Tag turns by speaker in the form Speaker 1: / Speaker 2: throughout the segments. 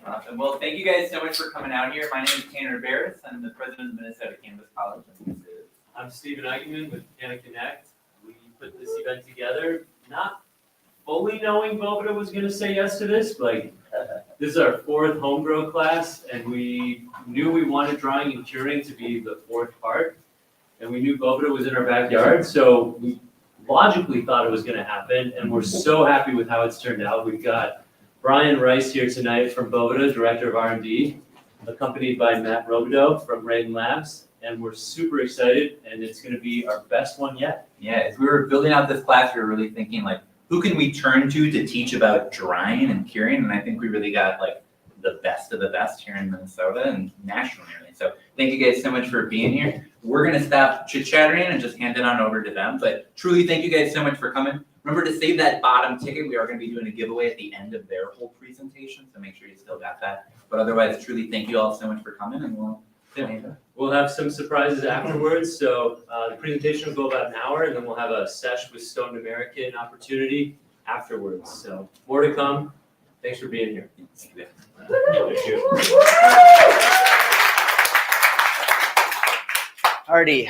Speaker 1: Awesome. Well, thank you guys so much for coming out here. My name is Tanner Barris. I'm the president of Minnesota Cannabis College.
Speaker 2: I'm Stephen Eichenman with Canna Connect. We put this event together, not fully knowing Boveda was going to say yes to this, but this is our fourth home grow class, and we knew we wanted drying and curing to be the fourth part, and we knew Boveda was in our backyard, so we logically thought it was going to happen, and we're so happy with how it's turned out. We've got Brian Rice here tonight from Boveda, Director of R&D, accompanied by Matt Robidou from Raiden Labs, and we're super excited, and it's going to be our best one yet.
Speaker 1: Yeah, as we were building out this class, we were really thinking, like, who can we turn to teach about drying and curing? And I think we really got, like, the best of the best here in Minnesota and nationally, really. So thank you guys so much for being here. We're going to stop chit-chattering and just hand it on over to them. But truly, thank you guys so much for coming. Remember to save that bottom ticket. We are going to be doing a giveaway at the end of their whole presentation, so make sure you still got that. But otherwise, truly, thank you all so much for coming, and
Speaker 2: we'll have some surprises afterwards. So the presentation will go about an hour, and then we'll have a sesh with Stoned American opportunity afterwards. So more to come. Thanks for being here.
Speaker 3: Thank you.
Speaker 4: Alrighty,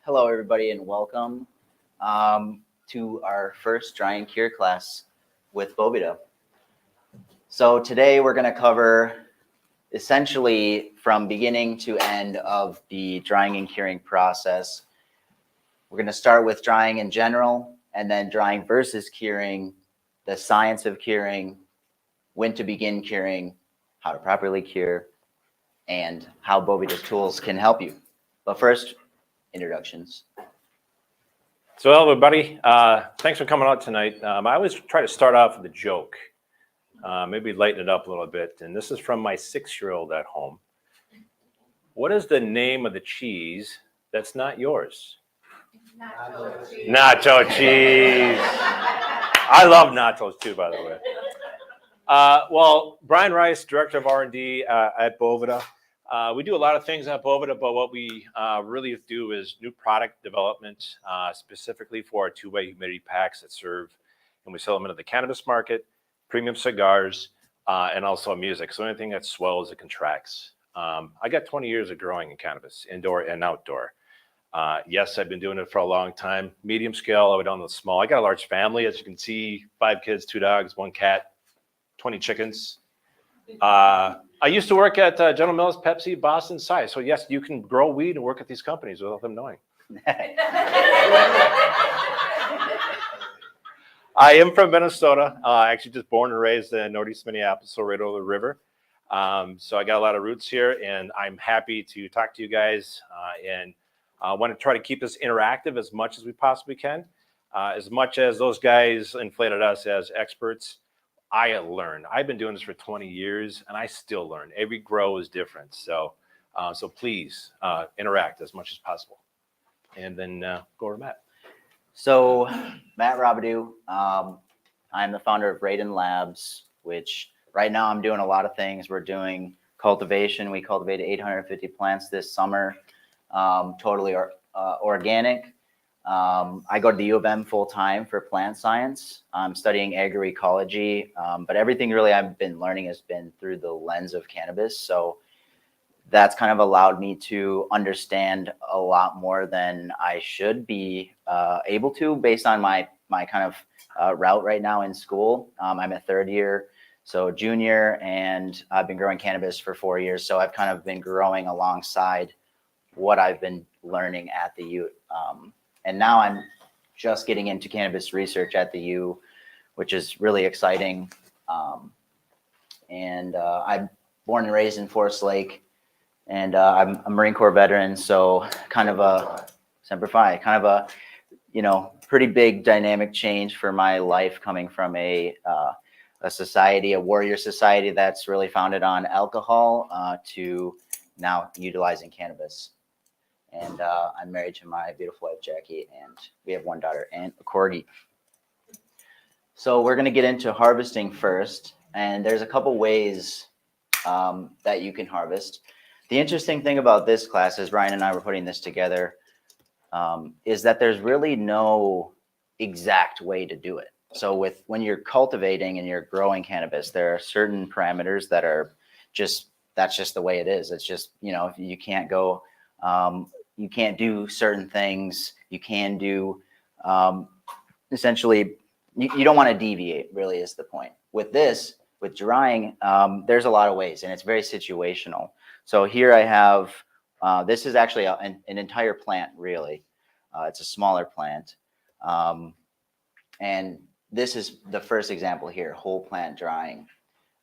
Speaker 4: hello everybody and welcome to our first dry and cure class with Boveda. So today we're going to cover essentially from beginning to end of the drying and curing process. We're going to start with drying in general, and then drying versus curing, the science of curing, when to begin curing, how to properly cure, and how Boveda's tools can help you. But first, introductions.
Speaker 3: So hello, everybody. Thanks for coming out tonight. I always try to start off with a joke, maybe lighten it up a little bit. And this is from my 6-year-old at home. What is the name of the cheese that's not yours?
Speaker 5: Nacho cheese.
Speaker 3: Nacho cheese. I love nachos too, by the way. Well, Brian Rice, Director of R&D at Boveda. We do a lot of things at Boveda, but what we really do is new product development, specifically for our 2-way humidity packs that serve, and we sell them into the cannabis market, premium cigars, and also music. So anything that swells, it contracts. I got 20 years of growing in cannabis, indoor and outdoor. Yes, I've been doing it for a long time. Medium scale, all the way down to the small. I got a large family, as you can see, 5 kids, 2 dogs, 1 cat, 20 chickens. I used to work at General Mills, Pepsi, Boston, Size. So yes, you can grow weed and work at these companies without them knowing. I am from Minnesota. Actually just born and raised in Northeast Minneapolis, so right over the river. So I got a lot of roots here, and I'm happy to talk to you guys. And I want to try to keep this interactive as much as we possibly can. As much as those guys inflated us as experts, I learn. I've been doing this for 20 years, and I still learn. Every grow is different. So please interact as much as possible. And then go over to Matt.
Speaker 4: So Matt Robidou, I'm the founder of Raiden Labs, which right now I'm doing a lot of things. We're doing cultivation. We cultivated 850 plants this summer, totally organic. I go to the U of M full time for plant science. I'm studying agroecology, but everything really I've been learning has been through the lens of cannabis. So that's kind of allowed me to understand a lot more than I should be able to based on my kind of route right now in school. I'm a 3rd year, so junior, and I've been growing cannabis for 4 years. So I've kind of been growing alongside what I've been learning at the U. And now I'm just getting into cannabis research at the U, which is really exciting. I'm born and raised in Forest Lake, and I'm a Marine Corps veteran, so kind of a Semper Fi, kind of a, pretty big dynamic change for my life, coming from a society, a warrior society that's really founded on alcohol, to now utilizing cannabis. And I'm married to my beautiful wife, Jackie, and we have 1 daughter and a corgi. So we're going to get into harvesting first. And there's a couple ways that you can harvest. The interesting thing about this class, as Ryan and I were putting this together, is that there's really no exact way to do it. So when you're cultivating and you're growing cannabis, there are certain parameters that are that's just the way it is. It's just, you can't go, you can't do certain things. You can do, essentially, you don't want to deviate, really is the point. With drying, there's a lot of ways, and it's very situational. So here I have, this is actually an entire plant, really. It's a smaller plant. And this is the first example here, whole plant drying.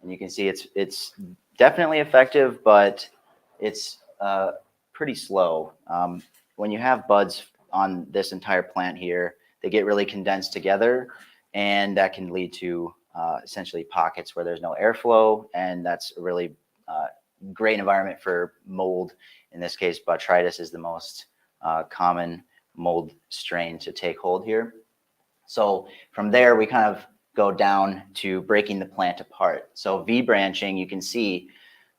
Speaker 4: And you can see it's definitely effective, but it's pretty slow. When you have buds on this entire plant here, they get really condensed together, and that can lead to essentially pockets where there's no airflow, and that's a really great environment for mold. In this case, Petritis is the most common mold strain to take hold here. So from there, we kind of go down to breaking the plant apart. So V branching, you can see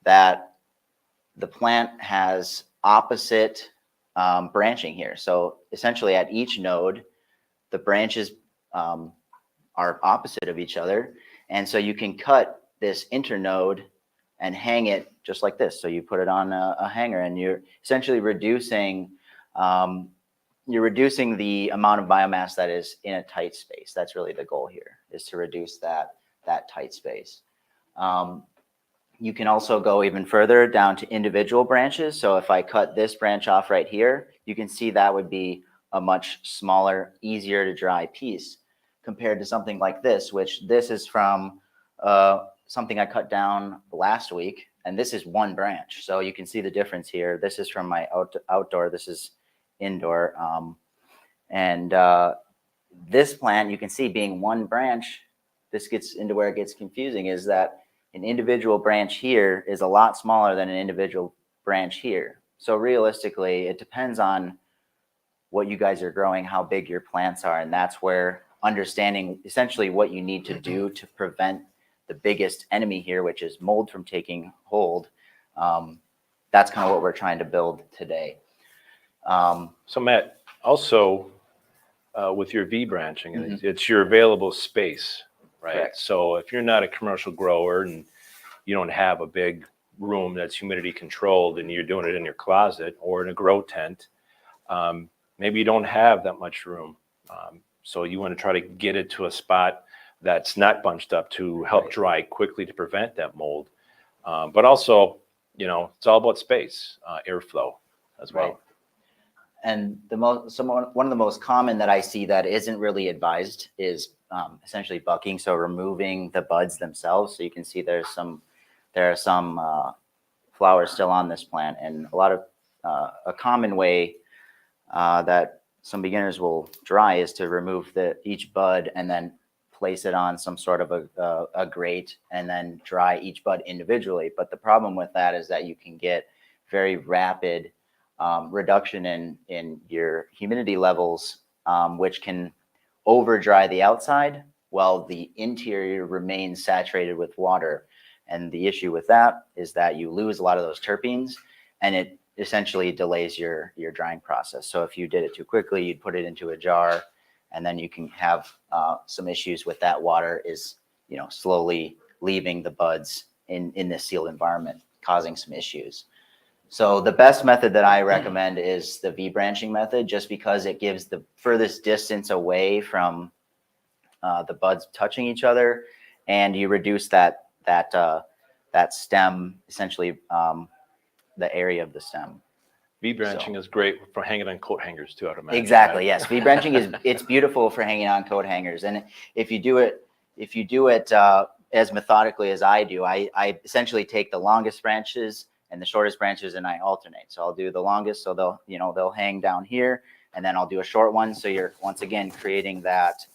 Speaker 4: that the plant has opposite branching here. So essentially at each node, the branches are opposite of each other. And so you can cut this internode and hang it just like this. So you put it on a hanger, and you're essentially reducing the amount of biomass that is in a tight space. That's really the goal here, is to reduce that tight space. You can also go even further down to individual branches. So if I cut this branch off right here, you can see that would be a much smaller, easier to dry piece compared to something like this, which this is from something I cut down last week, and this is one branch. So you can see the difference here. This is from my outdoor, this is indoor. This plant, you can see being one branch, this gets into where it gets confusing, is that an individual branch here is a lot smaller than an individual branch here. So realistically, it depends on what you guys are growing, how big your plants are, and that's where understanding essentially what you need to do to prevent the biggest enemy here, which is mold, from taking hold. That's kind of what we're trying to build today.
Speaker 3: So Matt, also with your V branching, it's your available space, right?
Speaker 4: Correct.
Speaker 3: So if you're not a commercial grower and you don't have a big room that's humidity controlled, and you're doing it in your closet or in a grow tent, maybe you don't have that much room. So you want to try to get it to a spot that's not bunched up to help dry quickly to prevent that mold. But also, it's all about space, airflow as well.
Speaker 4: Right. And one of the most common that I see that isn't really advised is essentially bucking, so removing the buds themselves. So you can see there are some flowers still on this plant, and a common way that some beginners will dry is to remove each bud and then place it on some sort of a grate and then dry each bud individually. But the problem with that is that you can get very rapid reduction in your humidity levels, which can over dry the outside while the interior remains saturated with water. And the issue with that is that you lose a lot of those terpenes, and it essentially delays your drying process. So if you did it too quickly, you'd put it into a jar, and then you can have some issues with that water is, slowly leaving the buds in this sealed environment, causing some issues. So the best method that I recommend is the V branching method, just because it gives the furthest distance away from the buds touching each other, and you reduce that stem, essentially the area of the stem.
Speaker 3: V branching is great for hanging on coat hangers too, I'd imagine.
Speaker 4: Exactly. Yes. V branching it's beautiful for hanging on coat hangers. And if you do it as methodically as I do, I essentially take the longest branches and the shortest branches, and I alternate. So I'll do the longest, so they'll hang down here, and then I'll do a short one. So you're once again creating that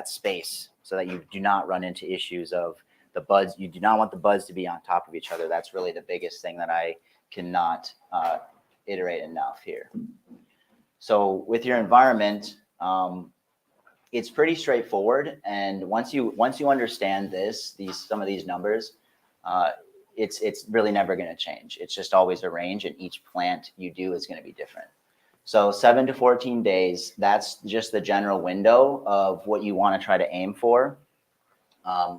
Speaker 4: space so that you do not run into issues of the buds. You do not want the buds to be on top of each other. That's really the biggest thing that I cannot iterate enough here. So with your environment, it's pretty straightforward. And once you understand some of these numbers, it's really never going to change. It's just always a range, and each plant you do is going to be different. So 7 to 14 days, that's just the general window of what you want to try to aim for,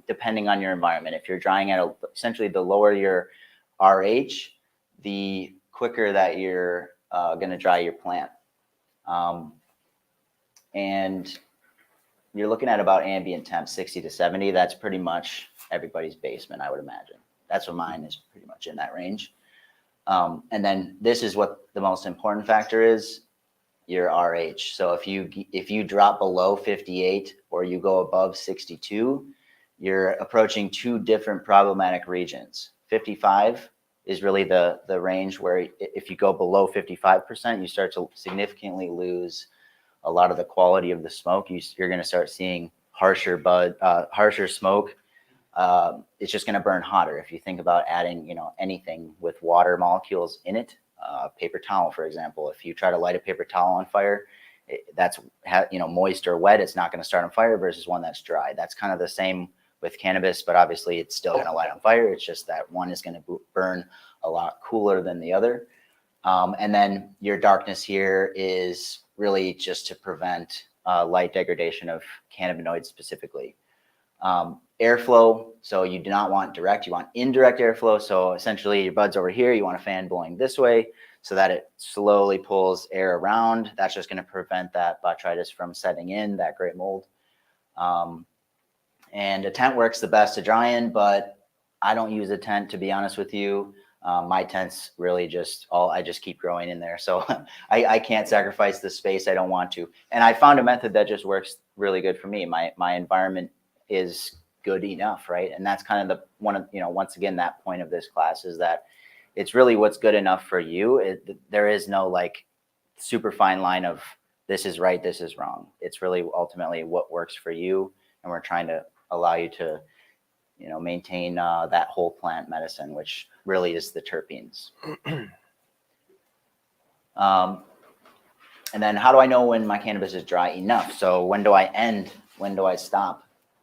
Speaker 4: depending on your environment. If you're drying at essentially the lower your RH, the quicker that you're going to dry your plant. And you're looking at about ambient temp 60 to 70. That's pretty much everybody's basement, I would imagine. That's what mine is, pretty much in that range. And then this is what the most important factor is, your RH. So if you drop below 58 or you go above 62, you're approaching two different problematic regions. 55 is really the range where if you go below 55%, you start to significantly lose a lot of the quality of the smoke. You're going to start seeing harsher smoke. It's just going to burn hotter. If you think about adding, anything with water molecules in it, paper towel, for example, if you try to light a paper towel on fire, that's moist or wet, it's not going to start on fire versus one that's dry. That's kind of the same with cannabis, but obviously it's still going to light on fire. It's just that one is going to burn a lot cooler than the other. And then your darkness here is really just to prevent light degradation of cannabinoids specifically. Airflow, so you do not want direct, you want indirect airflow. So essentially your bud's over here, you want a fan blowing this way so that it slowly pulls air around. That's just going to prevent that botrytis from setting in, that gray mold. And a tent works the best to dry in, but I don't use a tent, to be honest with you. My tent's really I just keep growing in there. So I can't sacrifice the space. I don't want to. And I found a method that just works really good for me. My environment is good enough, right? And that's kind of once again, that point of this class is that it's really what's good enough for you. There is no like super fine line of this is right, this is wrong. It's really ultimately what works for you. And we're trying to allow you to, maintain that whole plant medicine, which really is the terpenes. And then how do I know when my cannabis is dry enough? So when do I end? When do I stop?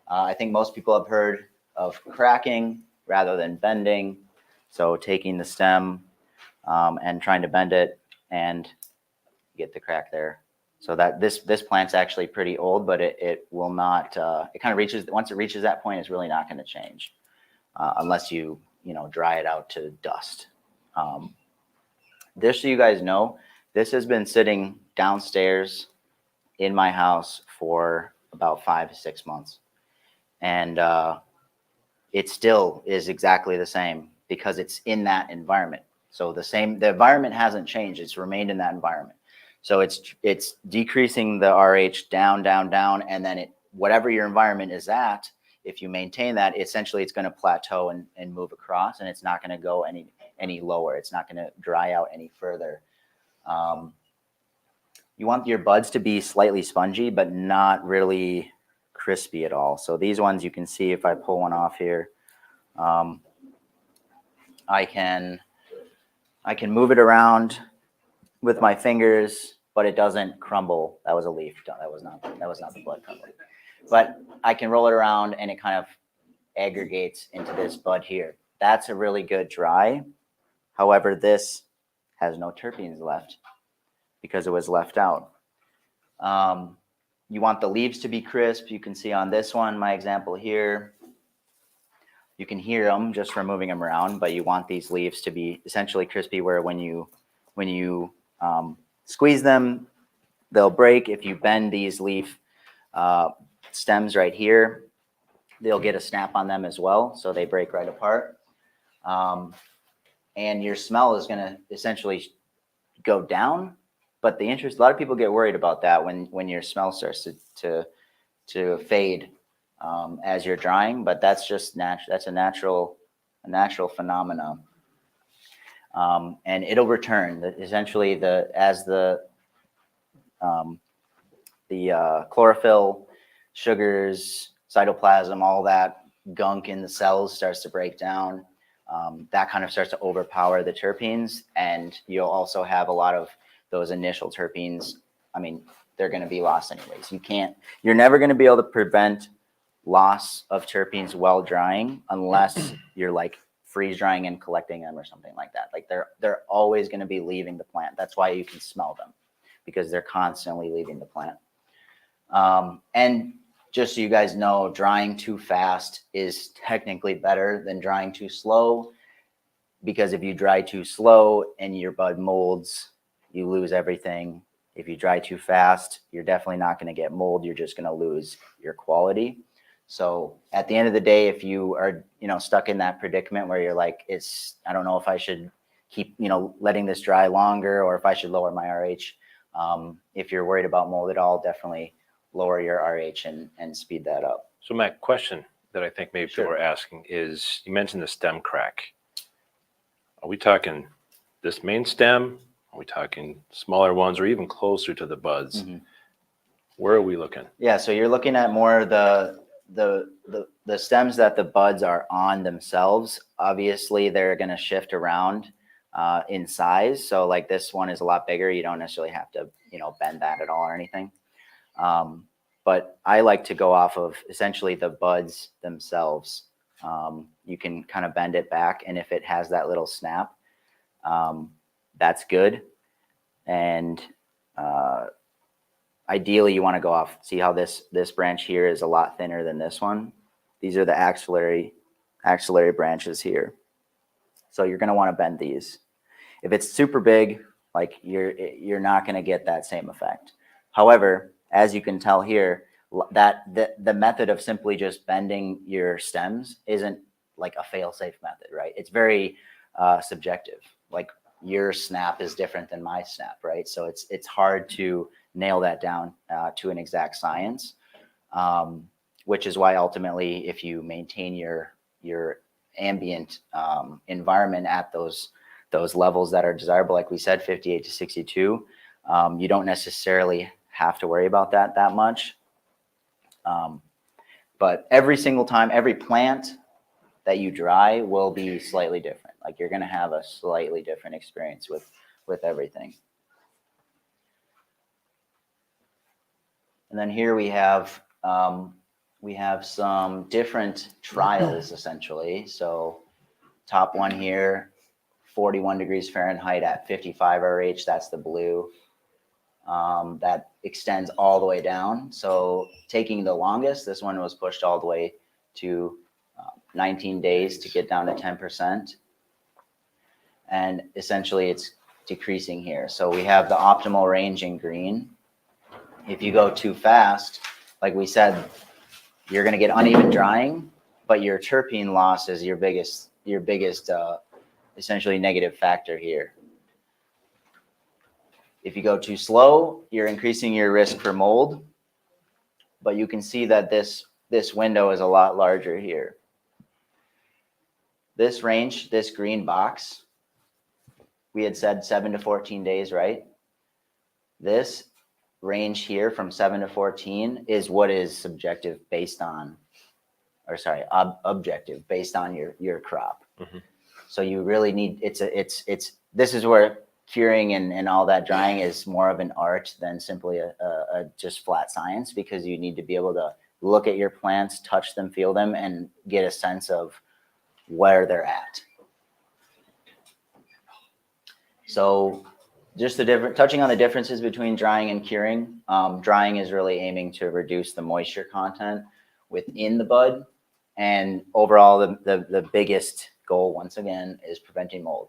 Speaker 4: I think most people have heard of cracking rather than bending. So taking the stem and trying to bend it and get the crack there. So that this plant's actually pretty old, but it will not, it kind of reaches, once it reaches that point, it's really not going to change unless you dry it out to dust. Just so you guys know, this has been sitting downstairs in my house for about 5 to 6 months. And it still is exactly the same because it's in that environment. So the environment hasn't changed. It's remained in that environment. So it's decreasing the RH down, and then whatever your environment is at, if you maintain that, essentially it's going to plateau and move across, and it's not going to go any lower. It's not going to dry out any further. You want your buds to be slightly spongy, but not really crispy at all. So these ones you can see if I pull one off here, I can move it around with my fingers, but it doesn't crumble. That was a leaf. That was not the bud crumbling. But I can roll it around and it kind of aggregates into this bud here. That's a really good dry. However, this has no terpenes left because it was left out. You want the leaves to be crisp. You can see on this one, my example here, you can hear them just from moving them around, but you want these leaves to be essentially crispy where when you squeeze them, they'll break. If you bend these leaf stems right here, they'll get a snap on them as well, so they break right apart. And your smell is going to essentially go down. But a lot of people get worried about that when your smell starts to fade as you're drying. But that's just natural. That's a natural phenomenon. And it'll return. Essentially, as the chlorophyll, sugars, cytoplasm, all that gunk in the cells starts to break down. That kind of starts to overpower the terpenes, and you'll also have a lot of those initial terpenes. I mean, they're going to be lost anyways. You're never going to be able to prevent loss of terpenes while drying unless you're like freeze drying and collecting them or something like that. Like they're always going to be leaving the plant. That's why you can smell them. because they're constantly leaving the plant. And just so you guys know, drying too fast is technically better than drying too slow, because if you dry too slow and your bud molds, you lose everything. If you dry too fast, you're definitely not going to get mold. You're just going to lose your quality. So at the end of the day, if you are, stuck in that predicament where you're like, I don't know if I should keep, letting this dry longer, or if I should lower my RH. If you're worried about mold at all, definitely lower your RH and speed that up.
Speaker 3: So Matt, question that I think maybe
Speaker 4: Sure.
Speaker 3: people are asking is, you mentioned the stem crack. Are we talking this main stem? Are we talking smaller ones, or even closer to the buds?
Speaker 4: Mhm.
Speaker 3: Where are we looking?
Speaker 4: Yeah, so you're looking at more the stems that the buds are on themselves. Obviously, they're going to shift around in size. So like this one is a lot bigger. You don't necessarily have to, bend that at all or anything. But I like to go off of essentially the buds themselves. You can kind of bend it back, and if it has that little snap, that's good. And ideally, you want to go off. See how this branch here is a lot thinner than this one. These are the axillary branches here. So you're going to want to bend these. If it's super big, like you're not going to get that same effect. However, as you can tell here, that the method of simply just bending your stems isn't like a fail-safe method, right? It's very subjective. Like your snap is different than my snap, right? So it's hard to nail that down to an exact science, which is why ultimately, if you maintain your ambient environment at those levels that are desirable, like we said, 58 to 62, you don't necessarily have to worry about that much. But every single time, every plant that you dry will be slightly different. Like you're going to have a slightly different experience with everything. And then here we have some different trials essentially. So top one here, 41 degrees Fahrenheit at 55 RH. That's the blue. That extends all the way down. So taking the longest, this one was pushed all the way to 19 days to get down to 10%. And essentially it's decreasing here. So we have the optimal range in green. If you go too fast, like we said, you're going to get uneven drying, but your terpene loss is your biggest essentially negative factor here. If you go too slow, you're increasing your risk for mold, but you can see that this window is a lot larger here. This range, this green box, we had said 7 to 14 days, right? This range here from 7 to 14 is what is subjective based on, or sorry, objective based on your crop.
Speaker 3: Mm-hmm.
Speaker 4: So you really need, this is where curing and all that drying is more of an art than simply a just flat science, because you need to be able to look at your plants, touch them, feel them, and get a sense of where they're at. So just touching on the differences between drying and curing. Drying is really aiming to reduce the moisture content within the bud. And overall, the biggest goal, once again, is preventing mold.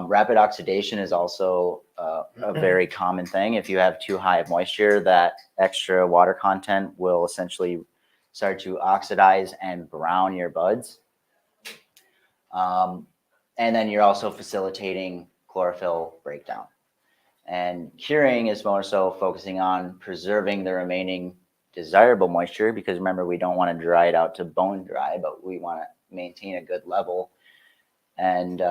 Speaker 4: Rapid oxidation is also a very common thing. If you have too high of moisture, that extra water content will essentially start to oxidize and brown your buds. And then you're also facilitating chlorophyll breakdown. And curing is more so focusing on preserving the remaining desirable moisture, because remember, we don't want to dry it out to bone dry, but we want to maintain a good level. And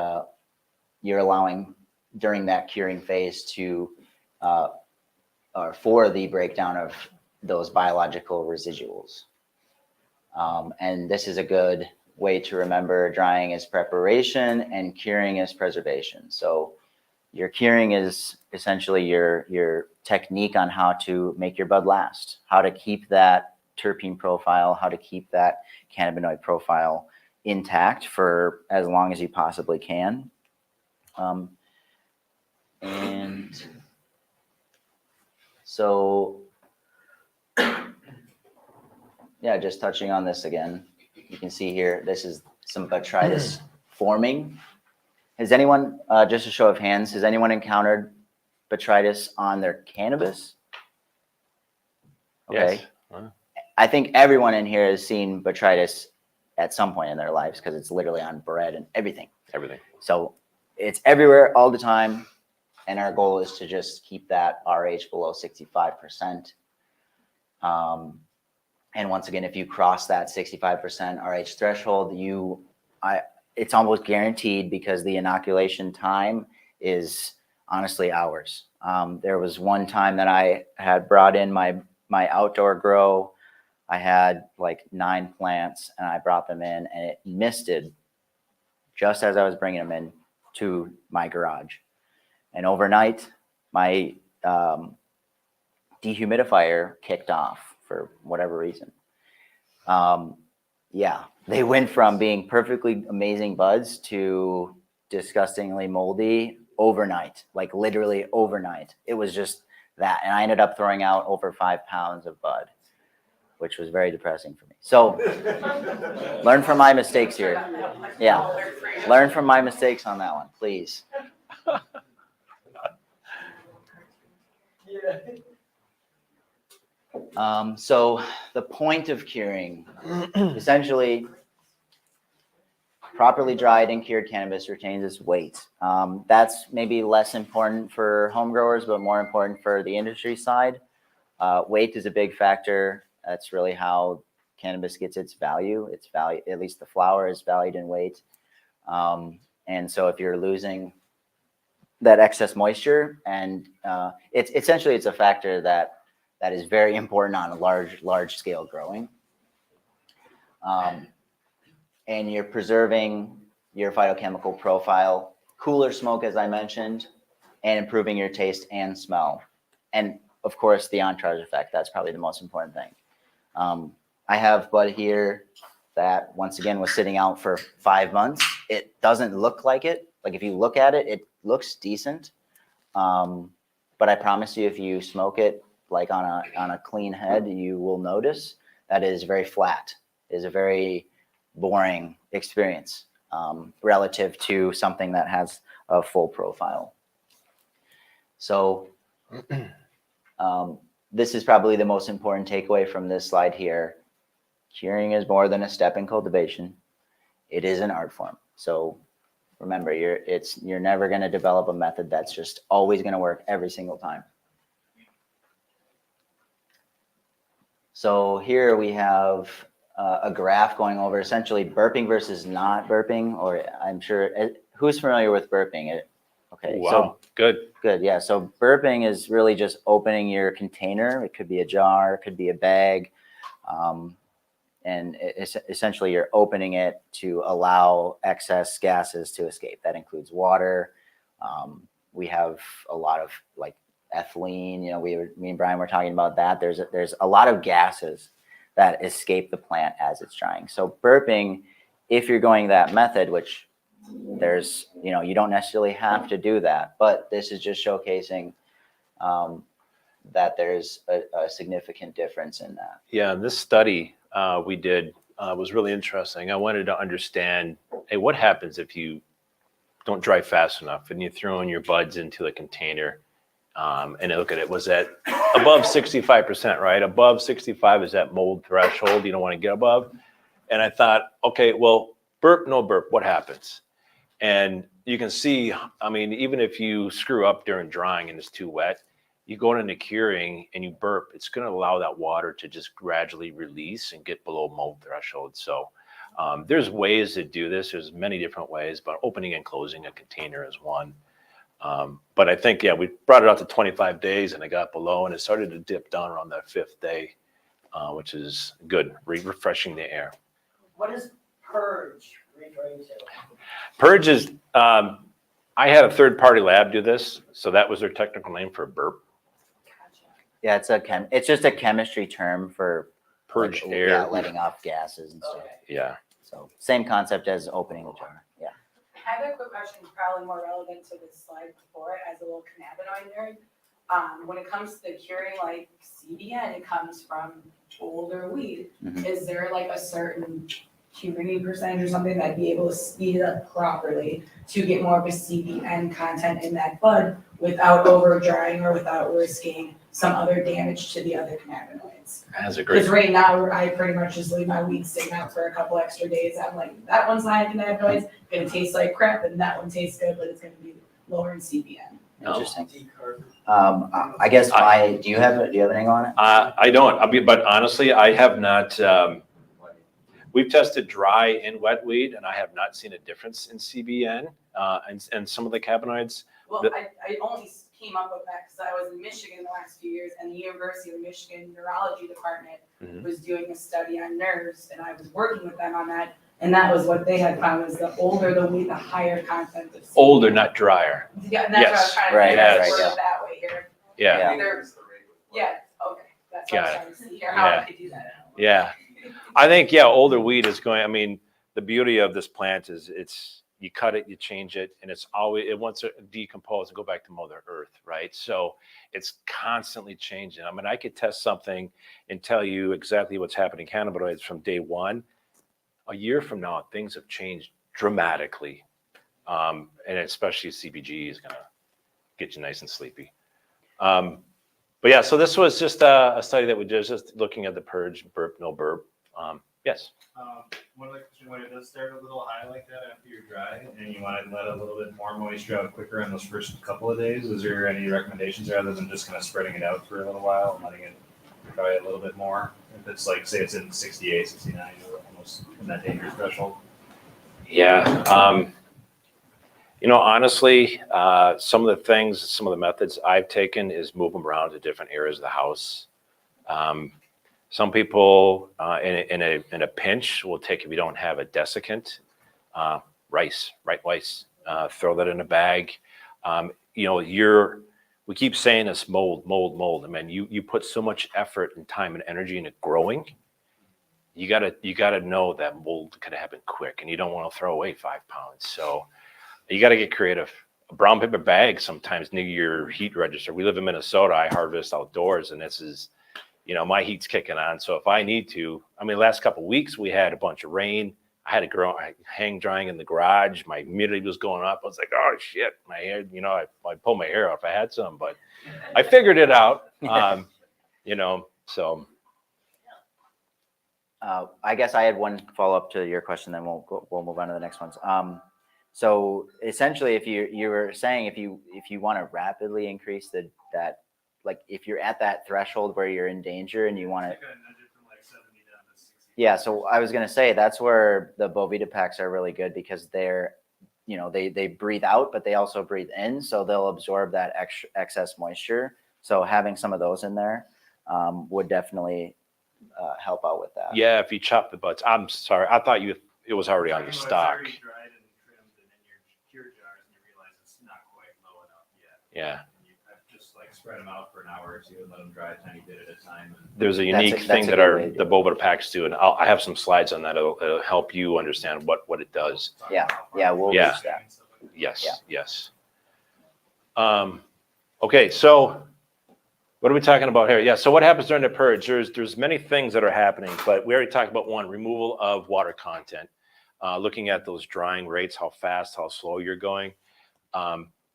Speaker 4: you're allowing during that curing phase to or for the breakdown of those biological residuals. And this is a good way to remember: drying is preparation and curing is preservation. So your curing is essentially your technique on how to make your bud last, how to keep that terpene profile, how to keep that cannabinoid profile intact for as long as you possibly can. And So, yeah, just touching on this again, you can see here, this is some Petritis forming. Has anyone, just a show of hands, has anyone encountered Petritis on their cannabis? Okay.
Speaker 3: Yes.
Speaker 4: I think everyone in here has seen Petritis at some point in their lives because it's literally on bread and everything.
Speaker 3: Everything.
Speaker 4: So it's everywhere all the time. And our goal is to just keep that RH below 65%. And once again, if you cross that 65% RH threshold, it's almost guaranteed because the inoculation time is honestly hours. There was one time that I had brought in my outdoor grow. I had like 9 plants and I brought them in and it misted just as I was bringing them in to my garage. And overnight, my dehumidifier kicked off for whatever reason. Yeah, they went from being perfectly amazing buds to disgustingly moldy overnight, like literally overnight. It was just that. And I ended up throwing out over 5 pounds of bud, which was very depressing for me. So learn from my mistakes here. Yeah, learn from my mistakes on that one, please. So the point of curing, essentially, properly dried and cured cannabis retains its weight. That's maybe less important for home growers, but more important for the industry side. Weight is a big factor. That's really how cannabis gets its value. Its value, at least the flower, is valued in weight. And so if you're losing that excess moisture, and it's essentially it's a factor that is very important on a large scale growing. And you're preserving your phytochemical profile, cooler smoke, as I mentioned, and improving your taste and smell. And of course, the entourage effect, that's probably the most important thing. I have bud here that, once again, was sitting out for 5 months. It doesn't look like it. Like, if you look at it, it looks decent. But I promise you, if you smoke it, like on a clean head, you will notice that it is very flat. It is a very boring experience relative to something that has a full profile. So this is probably the most important takeaway from this slide here. Curing is more than a step in cultivation. It is an art form. So remember, you're never going to develop a method that's just always going to work every single time. So here we have a graph going over essentially burping versus not burping, or I'm sure, who's familiar with burping? Okay.
Speaker 3: Wow,
Speaker 4: So
Speaker 3: good.
Speaker 4: Good, yeah. So burping is really just opening your container. It could be a jar, it could be a bag. And essentially you're opening it to allow excess gases to escape. That includes water. We have a lot of like ethylene, me and Brian were talking about that. There's a lot of gases that escape the plant as it's drying. So burping, if you're going that method, which there's, you don't necessarily have to do that, but this is just showcasing that there's a significant difference in that.
Speaker 3: Yeah, this study we did was really interesting. I wanted to understand, hey, what happens if you don't dry fast enough and you throw in your buds into a container and look at it, was that above 65%, right? Above 65 is that mold threshold you don't want to get above. And I thought, okay, well, burp, no burp, what happens? And you can see, I mean, even if you screw up during drying and it's too wet, you go into curing and you burp, it's going to allow that water to just gradually release and get below mold threshold. So there's ways to do this. There's many different ways, but opening and closing a container is one. But I think, yeah, we brought it out to 25 days and it got below and it started to dip down around that 5th day, which is good, refreshing the air.
Speaker 6: What is Purge referring to?
Speaker 3: Purge is, I had a third-party lab do this, so that was their technical name for burp.
Speaker 4: Yeah, it's just a chemistry term for
Speaker 3: Purge air.
Speaker 4: Yeah, letting off gases and stuff.
Speaker 6: Okay.
Speaker 3: Yeah.
Speaker 4: So same concept as opening a jar. Yeah.
Speaker 5: I have a quick question, probably more relevant to this slide before it, as a little cannabinoid nerd.
Speaker 7: When it comes to curing like CBN, it comes from older weed.
Speaker 4: Mhm.
Speaker 7: Is there like a certain purity percentage or something that'd be able to speed it up properly to get more of a CBN content in that bud without over drying or without risking some other damage to the other cannabinoids?
Speaker 3: That's a great.
Speaker 7: Because right now, I pretty much just leave my weed sitting out for a couple extra days. I'm like, that one's not cannabinoids, gonna taste like crap, and that one tastes good, but it's gonna be lower in CBN.
Speaker 4: Interesting. I guess do you have anything on it?
Speaker 3: I don't. But honestly, I have not. We've tested dry and wet weed, and I have not seen a difference in CBN and some of the cannabinoids.
Speaker 7: Well, I only came up with that because I was in Michigan the last few years, and the University of Michigan Neurology Department was doing a study on nerves, and I was working with them on that. And that was what they had found, was the older the weed, the higher content of CBN.
Speaker 3: Older, not drier.
Speaker 7: Yeah, and that's what I was trying to
Speaker 4: Right,
Speaker 7: figure out,
Speaker 4: right,
Speaker 7: word
Speaker 4: yeah.
Speaker 7: it that way here.
Speaker 3: Yeah.
Speaker 7: Yeah, okay, that's what I was
Speaker 3: Got it.
Speaker 7: trying to see here, how I could do that at home.
Speaker 3: Yeah. I think, older weed is going, I mean, the beauty of this plant is you cut it, you change it, and it wants to decompose and go back to Mother Earth, right? So it's constantly changing. I mean, I could test something and tell you exactly what's happening in cannabinoids from day one. A year from now, things have changed dramatically. And especially CBG is going to get you nice and sleepy. But yeah, so this was just a study that we did, just looking at the purge, burp, no burp. Yes.
Speaker 8: One of the questions, when it does start a little high like that after you're dry and you want to let a little bit more moisture out quicker in those first couple of days, is there any recommendations rather than just kind of spreading it out for a little while and letting it dry a little bit more? If it's like, say it's in 68, 69, or almost in that dangerous threshold?
Speaker 3: Yeah. Honestly, some of the methods I've taken is move them around to different areas of the house. Some people in a pinch will take, if you don't have a desiccant, white rice, throw that in a bag. We keep saying this mold. I mean, you put so much effort and time and energy into growing. You gotta know that mold could happen quick, and you don't want to throw away 5 pounds. So you got to get creative. A brown paper bag sometimes near your heat register. We live in Minnesota. I harvest outdoors, and this is, my heat's kicking on. So if I need to, last couple of weeks we had a bunch of rain. I had to hang drying in the garage. My humidity was going up. I was like, oh shit, my hair. I pulled my hair out if I had some, but I figured it out. So.
Speaker 4: I guess I had one follow up to your question, then we'll move on to the next ones. So essentially, if you were saying if you want to rapidly increase that, like if you're at that threshold where you're in danger and you want to, yeah. So I was gonna say that's where the Boveda packs are really good because they're, they breathe out, but they also breathe in, so they'll absorb that excess moisture. So having some of those in there would definitely help out with that.
Speaker 3: Yeah, if you chop the buds. I'm sorry, I thought it was already on your stock. Yeah.
Speaker 8: Just like spread them out for an hour or two and let them dry a tiny bit at a time.
Speaker 3: There's a unique thing that the Boveda packs do, and I have some slides on that. It'll help you understand what it does.
Speaker 4: Yeah, we'll use that.
Speaker 3: Yes. Okay, so what are we talking about here? Yeah, so what happens during the purge? There's many things that are happening, but we already talked about one, removal of water content, looking at those drying rates, how fast, how slow you're going.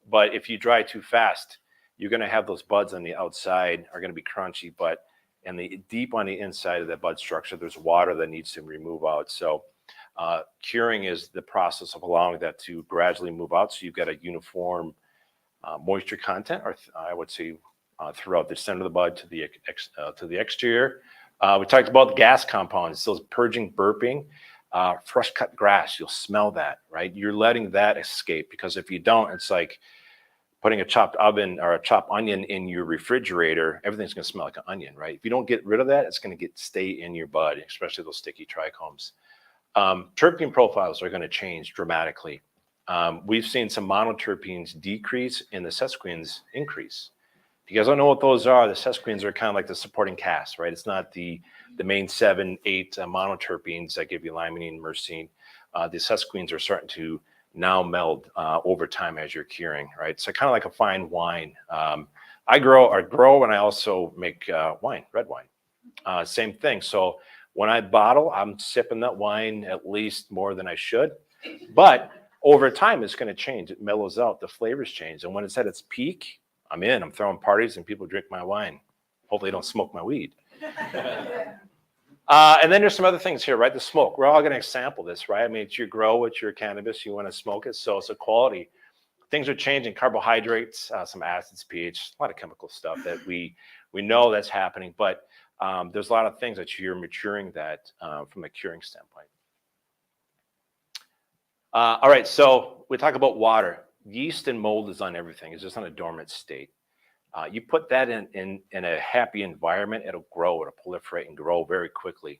Speaker 3: But if you dry too fast, you're going to have those buds on the outside are going to be crunchy, but deep on the inside of that bud structure, there's water that needs to remove out. So curing is the process of allowing that to gradually move out. So you've got a uniform moisture content, or I would say throughout the center of the bud to the exterior. We talked about the gas compounds, those purging, burping. Fresh cut grass, you'll smell that, right? You're letting that escape, because if you don't, it's like putting a chopped oven or a chopped onion in your refrigerator. Everything's going to smell like an onion, right? If you don't get rid of that, it's going to stay in your bud, especially those sticky trichomes. Terpene profiles are going to change dramatically. We've seen some monoterpenes decrease and the sesquins increase. If you guys don't know what those are, the sesquins are kind of like the supporting cast, right? It's not the main 7, 8 monoterpenes that give you limonene and myrcene. The sesquins are starting to now meld over time as you're curing, right? So kind of like a fine wine. I grow and I also make wine, red wine. Same thing. So when I bottle, I'm sipping that wine at least more than I should. But over time, it's going to change. It mellows out. The flavors change. And when it's at its peak, I'm in. I'm throwing parties and people drink my wine. Hopefully, they don't smoke my weed. And then there's some other things here, right? The smoke. We're all going to sample this, right? I mean, it's your grow, it's your cannabis. You want to smoke it. So it's a quality. Things are changing. Carbohydrates, some acids, pH, a lot of chemical stuff that we know that's happening. But there's a lot of things that you're maturing that from a curing standpoint. All right, so we talk about water. Yeast and mold is on everything. It's just on a dormant state. You put that in a happy environment, it'll grow, it'll proliferate and grow very quickly.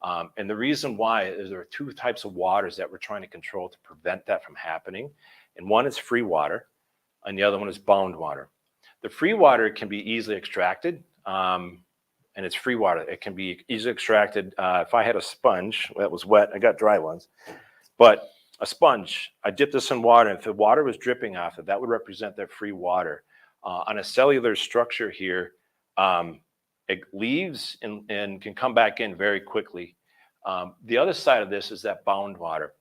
Speaker 3: And the reason why is there are two types of waters that we're trying to control to prevent that from happening. And one is free water, and the other one is bound water. The free water can be easily extracted, and it's free water. It can be easily extracted. If I had a sponge that was wet, I got dry ones, but a sponge, I dip this in water, and if the water was dripping off it, that would represent that free water. On a cellular structure here, it leaves and can come back in very quickly. The other side of this is that bound water.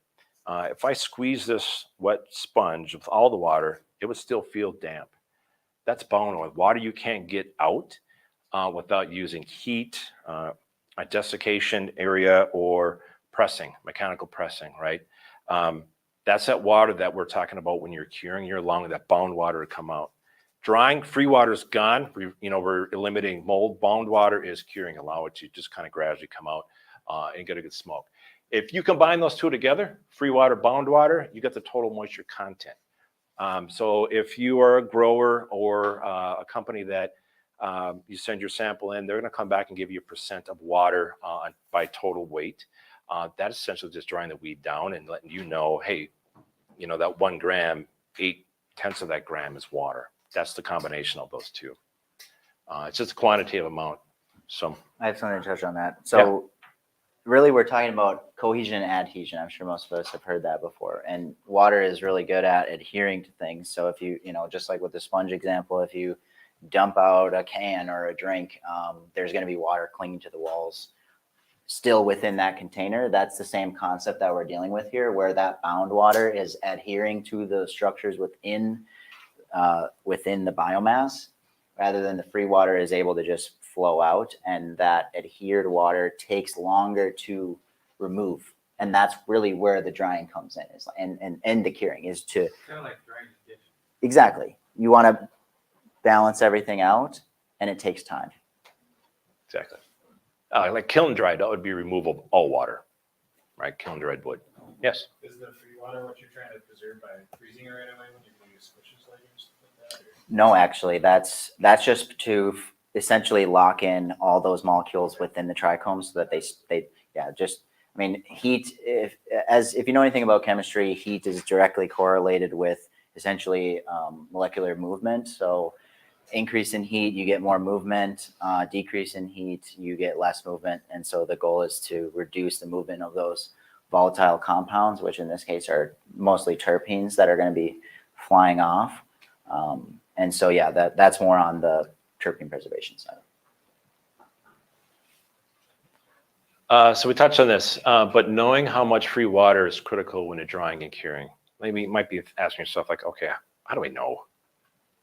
Speaker 3: If I squeeze this wet sponge with all the water, it would still feel damp. That's bound water. Water you can't get out without using heat, a desiccation area, or pressing, mechanical pressing, right? That's that water that we're talking about when you're curing. You're allowing that bound water to come out. Drying, free water is gone. We're eliminating mold. Bound water is curing. Allow it to just kind of gradually come out and get a good smoke. If you combine those two together, free water, bound water, you get the total moisture content. So if you are a grower or a company that you send your sample in, they're going to come back and give you a % of water by total weight. That's essentially just drying the weed down and letting you know, hey, that 1 gram, 0.8 of that gram is water. That's the combination of those two. It's just a quantitative amount. So
Speaker 4: I have something to touch on that. So really we're talking about cohesion and adhesion. I'm sure most of us have heard that before. And water is really good at adhering to things. So if you, just like with the sponge example, if you dump out a can or a drink, there's going to be water clinging to the walls still within that container. That's the same concept that we're dealing with here, where that bound water is adhering to the structures within the biomass, rather than the free water is able to just flow out, and that adhered water takes longer to remove. And that's really where the drying comes in, and the curing is to
Speaker 8: Kind of like drying the dish.
Speaker 4: exactly. You want to balance everything out, and it takes time.
Speaker 3: exactly. Like kiln dried, that would be removal of all water, right? Kiln dried wood. Yes.
Speaker 8: Is the free water what you're trying to preserve by freezing it right away when you're going to use squishes later and stuff like that? Or?
Speaker 4: No, actually, that's just to essentially lock in all those molecules within the trichome, so that heat. If you know anything about chemistry, heat is directly correlated with essentially molecular movement. So increase in heat, you get more movement. Decrease in heat, you get less movement. And so the goal is to reduce the movement of those volatile compounds, which in this case are mostly terpenes that are going to be flying off. And so, that's more on the terpene preservation side.
Speaker 3: So we touched on this, but knowing how much free water is critical when you're drying and curing. Maybe you might be asking yourself, like, okay, how do I know?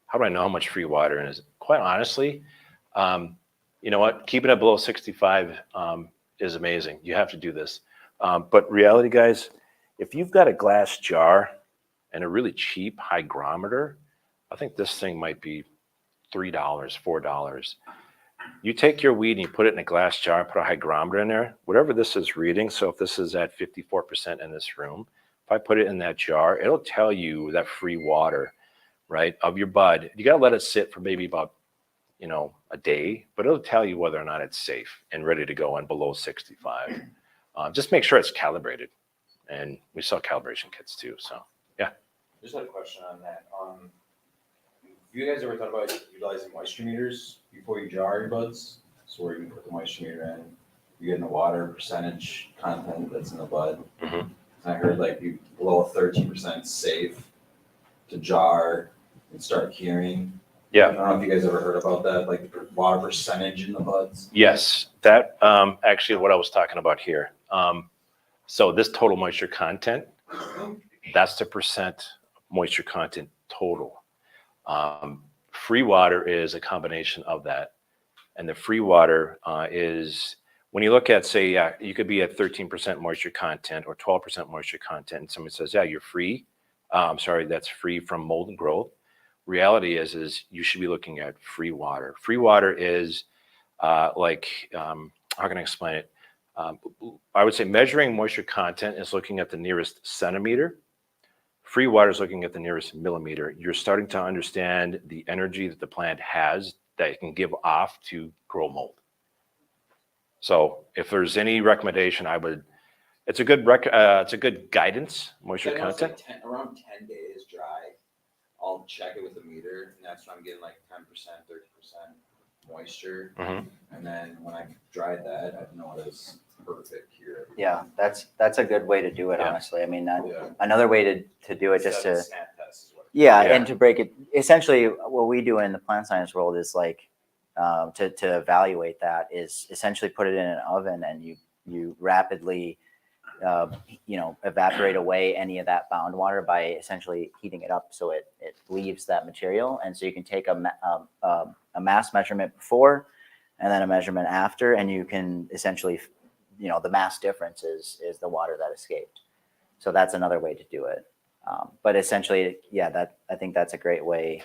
Speaker 3: How do I know how much free water is? Quite honestly, you know what? Keeping it below 65 is amazing. You have to do this. But reality, guys, if you've got a glass jar and a really cheap hygrometer, I think this thing might be $3, $4. You take your weed and you put it in a glass jar, put a hygrometer in there, whatever this is reading. So if this is at 54% in this room, if I put it in that jar, it'll tell you that free water, right, of your bud. You got to let it sit for maybe about, a day, but it'll tell you whether or not it's safe and ready to go on below 65. Just make sure it's calibrated. And we sell calibration kits too. So, yeah.
Speaker 9: Just had a question on that. Have you guys ever thought about utilizing moisture meters before you jar your buds? So where you can put the moisture meter in, you get in the water percentage content that's in the bud.
Speaker 3: Mm-hmm.
Speaker 9: I heard like you below 13% safe to jar and start curing.
Speaker 3: Yeah.
Speaker 9: I don't know if you guys ever heard about that, like the water percentage in the buds.
Speaker 3: Yes, that actually what I was talking about here. So this total moisture content, that's the percent moisture content total. Free water is a combination of that. And the free water is, when you look at, say, you could be at 13% moisture content or 12% moisture content, and somebody says, yeah, you're free. I'm sorry, that's free from mold and growth. Reality is you should be looking at free water. Free water is how can I explain it? I would say measuring moisture content is looking at the nearest centimeter. Free water is looking at the nearest millimeter. You're starting to understand the energy that the plant has that it can give off to grow mold. So if there's any recommendation, it's a good guidance, moisture
Speaker 9: Yeah, I know it's
Speaker 3: content.
Speaker 9: like around 10 days dry. I'll check it with a meter, and that's when I'm getting like 10%, 30% moisture.
Speaker 3: Mhm.
Speaker 9: And then when I dried that, I know it is perfect here.
Speaker 4: Yeah, that's a good way to do it,
Speaker 3: Yeah.
Speaker 4: honestly. I mean,
Speaker 9: Yeah.
Speaker 4: another way to do it just
Speaker 9: Seven
Speaker 4: to,
Speaker 9: snap tests is what.
Speaker 4: yeah,
Speaker 3: Yeah.
Speaker 4: and to break it, essentially what we do in the plant science world is like, to evaluate that is essentially put it in an oven and you rapidly, evaporate away any of that bound water by essentially heating it up so it leaves that material. And so you can take a mass measurement before and then a measurement after, and you can essentially, the mass difference is the water that escaped. So that's another way to do it. But essentially, yeah, I think that's a great way.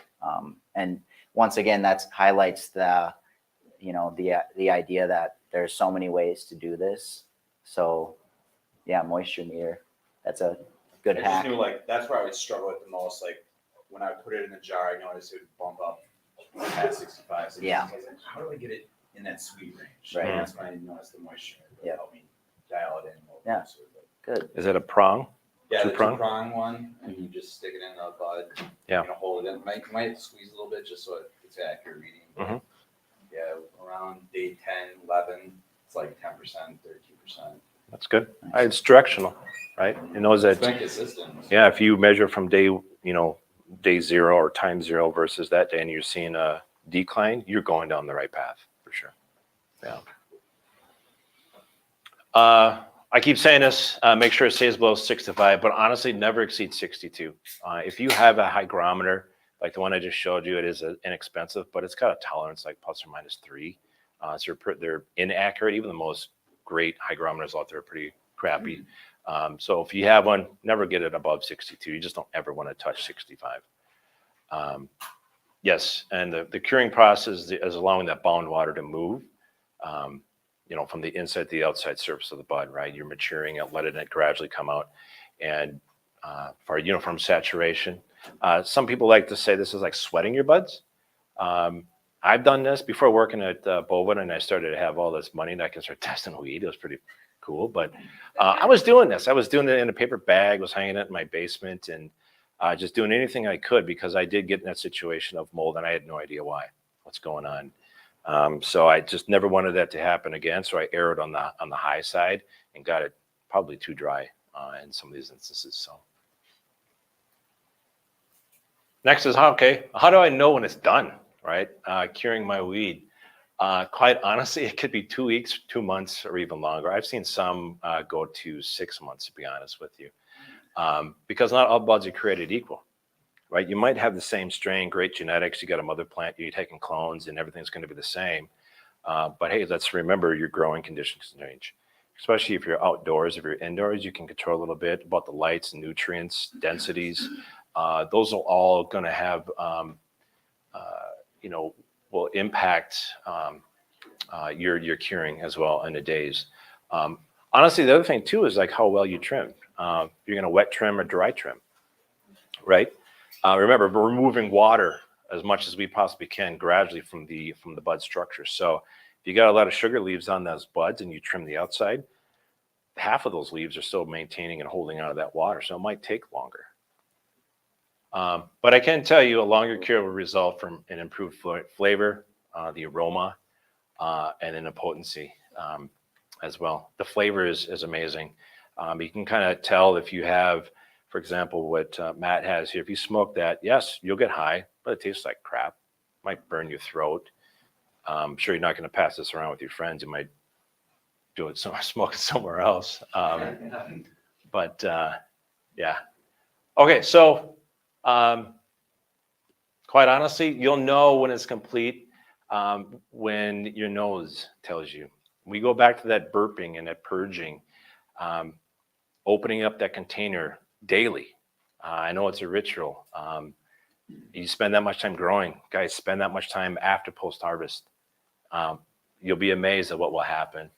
Speaker 4: And once again, that highlights the idea that there's so many ways to do this. So yeah, moisture meter, that's a good
Speaker 9: I just
Speaker 4: hack.
Speaker 9: knew like that's where I would struggle with the most. Like when I put it in the jar, I noticed it would bump up past 65. 66.
Speaker 4: Yeah.
Speaker 9: I was like, how do I get it in that sweet range?
Speaker 4: Right.
Speaker 9: And that's when I noticed the moisture. It
Speaker 4: Yeah.
Speaker 9: helped me dial it in a little
Speaker 4: Yeah.
Speaker 9: closer. But
Speaker 4: Good.
Speaker 3: Is it a prong?
Speaker 9: yeah, the
Speaker 3: Two-prong?
Speaker 9: two-prong one, and you just stick it in the bud.
Speaker 3: Yeah.
Speaker 9: Hold it in. Might squeeze a little bit just so it gets accurate reading. But
Speaker 3: Mhm.
Speaker 9: yeah, around day 10, 11, it's like 10%, 13%.
Speaker 3: That's good. It's directional, right? It knows
Speaker 9: It's
Speaker 3: that,
Speaker 9: been consistent.
Speaker 3: yeah, if you measure from day 0 or time 0 versus that day and you're seeing a decline, you're going down the right path for sure. Yeah. I keep saying this, make sure it stays below 65, but honestly, never exceed 62. If you have a hygrometer, like the one I just showed you, it is inexpensive, but it's got a tolerance like ±3. So they're inaccurate. Even the most great hygrometers out there are pretty crappy. So if you have one, never get it above 62. You just don't ever want to touch 65. Yes, and the curing process is allowing that bound water to move, from the inside to the outside surface of the bud, right? You're maturing it, letting it gradually come out. And for uniform saturation, some people like to say this is like sweating your buds. I've done this before working at Boveda, and I started to have all this money and I can start testing weed. It was pretty cool. But I was doing this. I was doing it in a paper bag, was hanging it in my basement, and just doing anything I could because I did get in that situation of mold and I had no idea what's going on. So I just never wanted that to happen again. So I erred on the high side and got it probably too dry in some of these instances. So next is how do I know when it's done? Right? Curing my weed. Quite honestly, it could be 2 weeks, 2 months, or even longer. I've seen some go to 6 months, to be honest with you, because not all buds are created equal, right? You might have the same strain, great genetics. You got a mother plant, you're taking clones, and everything's going to be the same. But hey, let's remember your growing conditions change, especially if you're outdoors. If you're indoors, you can control a little bit about the lights, nutrients, densities. Those are all going to have will impact your curing as well in the days. Honestly, the other thing too is like how well you trim. You're going to wet trim or dry trim, right? Remember, we're removing water as much as we possibly can gradually from the bud structure. So if you got a lot of sugar leaves on those buds and you trim the outside, half of those leaves are still maintaining and holding out of that water. So it might take longer. But I can tell you a longer cure will result from an improved flavor, the aroma, and then the potency as well. The flavor is amazing. You can kind of tell if you have, for example, what Matt has here. If you smoke that, yes, you'll get high, but it tastes like crap. Might burn your throat. I'm sure you're not going to pass this around with your friends. You might do it smoke it somewhere else. But yeah. Okay, so quite honestly, you'll know when it's complete when your nose tells you. We go back to that burping and that purging, opening up that container daily. I know it's a ritual. You spend that much time growing. Guys, spend that much time after post-harvest. You'll be amazed at what will happen.